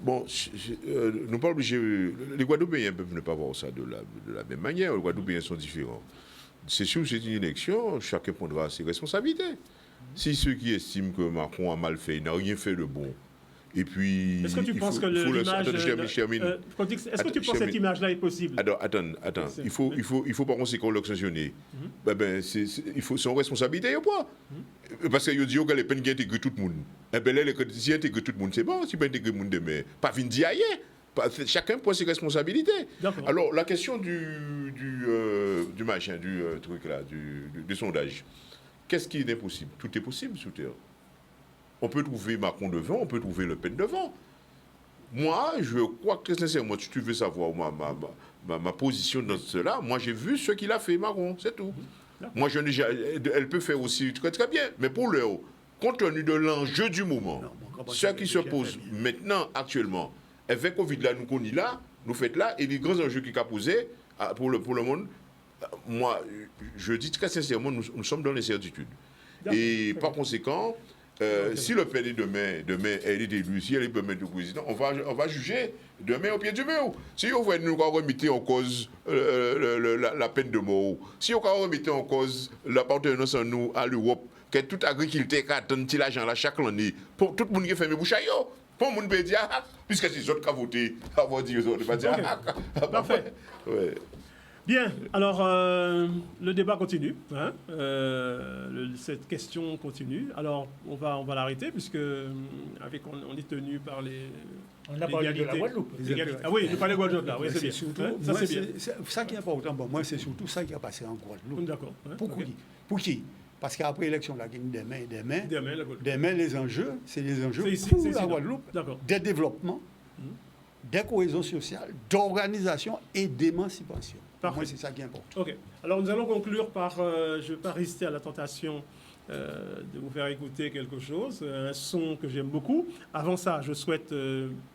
nous pas obligés. Les Guadeloupéens peuvent ne pas voir ça de la même manière. Les Guadeloupéens sont différents. C'est sûr que c'est une élection, chacun prendra ses responsabilités. Si ceux qui estiment que Macron a mal fait, il n'a rien fait de bon, et puis...
Est-ce que tu penses que l'image... Est-ce que tu penses que cette image-là est possible?
Attends. Il faut par conséquent le sanctionner. C'est en responsabilité ou pas? Parce qu'il dit que les peines qui intègrent tout le monde. Et bien là, si intègrent tout le monde, c'est bon. Si pas intègrer le monde demain, pas venir dire ailleurs. Chacun prend ses responsabilités. Alors, la question du truc là, du sondage, qu'est-ce qui est impossible? Tout est possible sur Terre. On peut trouver Macron devant, on peut trouver Le Pen devant. Moi, je crois que très sincèrement, si tu veux savoir ma position dans cela, moi j'ai vu ce qu'il a fait, Macron, c'est tout. Moi, elle peut faire aussi très très bien, mais pour l'heure, compte tenu de l'enjeu du moment, ce qui se pose maintenant, actuellement, avec Covid là, nous connaissons là, nous faisons là, et les grands enjeux qu'il a posés pour le monde, moi, je dis très sincèrement, nous sommes dans l'incertitude. Et par conséquent, si Le Pen est demain, elle est élue, si elle est demain du président, on va juger demain au pied du mur. Si on va nous remettre en cause la peine de mort, si on va remettre en cause l'appartenance en nous à l'Europe, que toute agriculture qui attend l'argent là chaque année, pour tout le monde qui fait mes bouches à yo, pour le monde peut dire, puisque c'est les autres qui ont voté, avant de dire les autres, pas dire,
parfait.
Ouais.
Bien, alors le débat continue, hein, cette question continue. Alors on va l'arrêter puisque on est tenu par les.
On a parlé de la Guadeloupe.
Ah oui, je parlais de Guadeloupe là, oui, c'est bien.
Surtout,
ça c'est bien.
Ça qui est important, moi c'est surtout ça qui a passé en Guadeloupe.
D'accord. Ouais,
pour qui? Parce qu'après l'élection, là, demain, les enjeux, c'est les enjeux
pour
la Guadeloupe, des développements, des cohésions sociales, d'organisation et d'émancipation. Pour moi, c'est ça qui est important.
Ok. Alors, nous allons conclure par... je ne vais pas résister à la tentation de vous faire écouter quelque chose, un son que j'aime beaucoup. Avant ça, je souhaite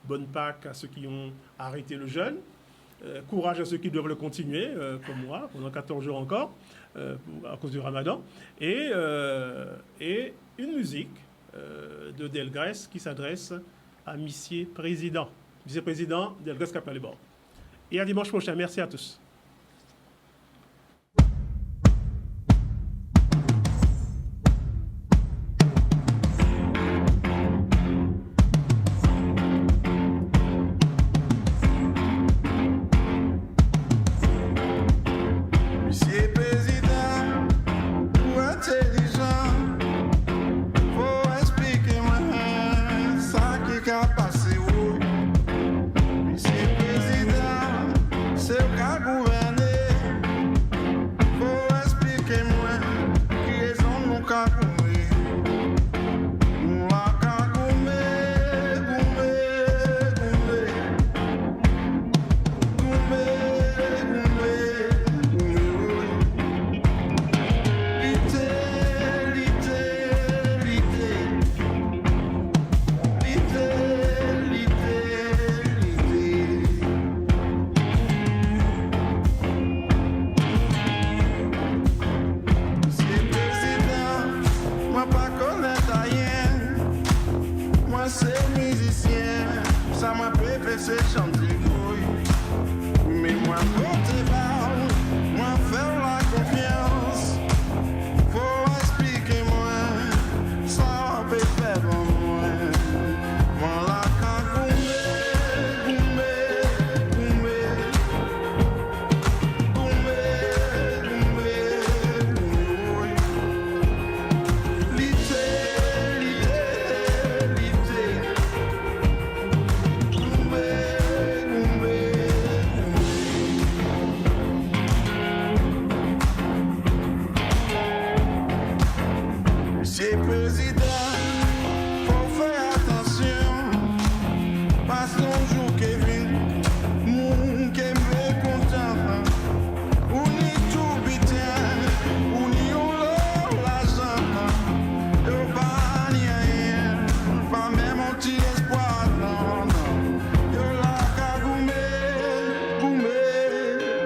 bonne Pâques à ceux qui ont arrêté le jeûne. Courage à ceux qui doivent le continuer, comme moi, pendant 14 jours encore, à cause du Ramadan. Et une musique de Delgrès qui s'adresse à Monsieur Président. Monsieur Président, Delgrès Capalébord. Et à dimanche prochain. Merci à tous.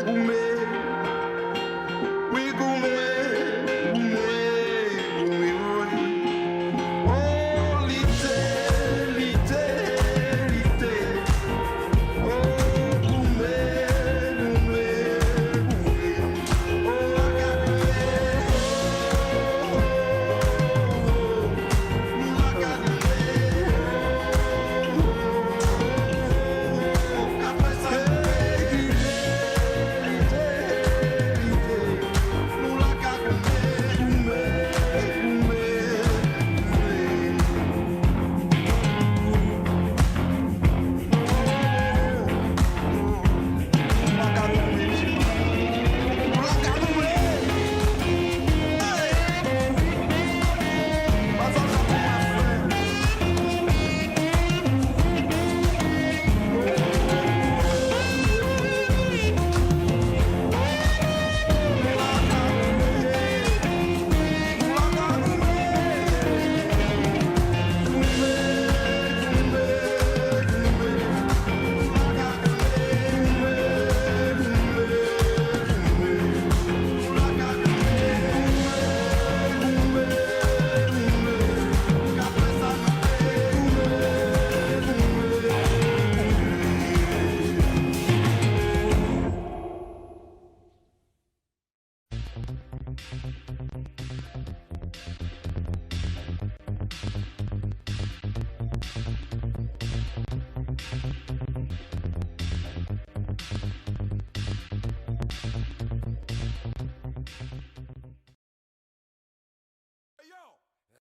pour me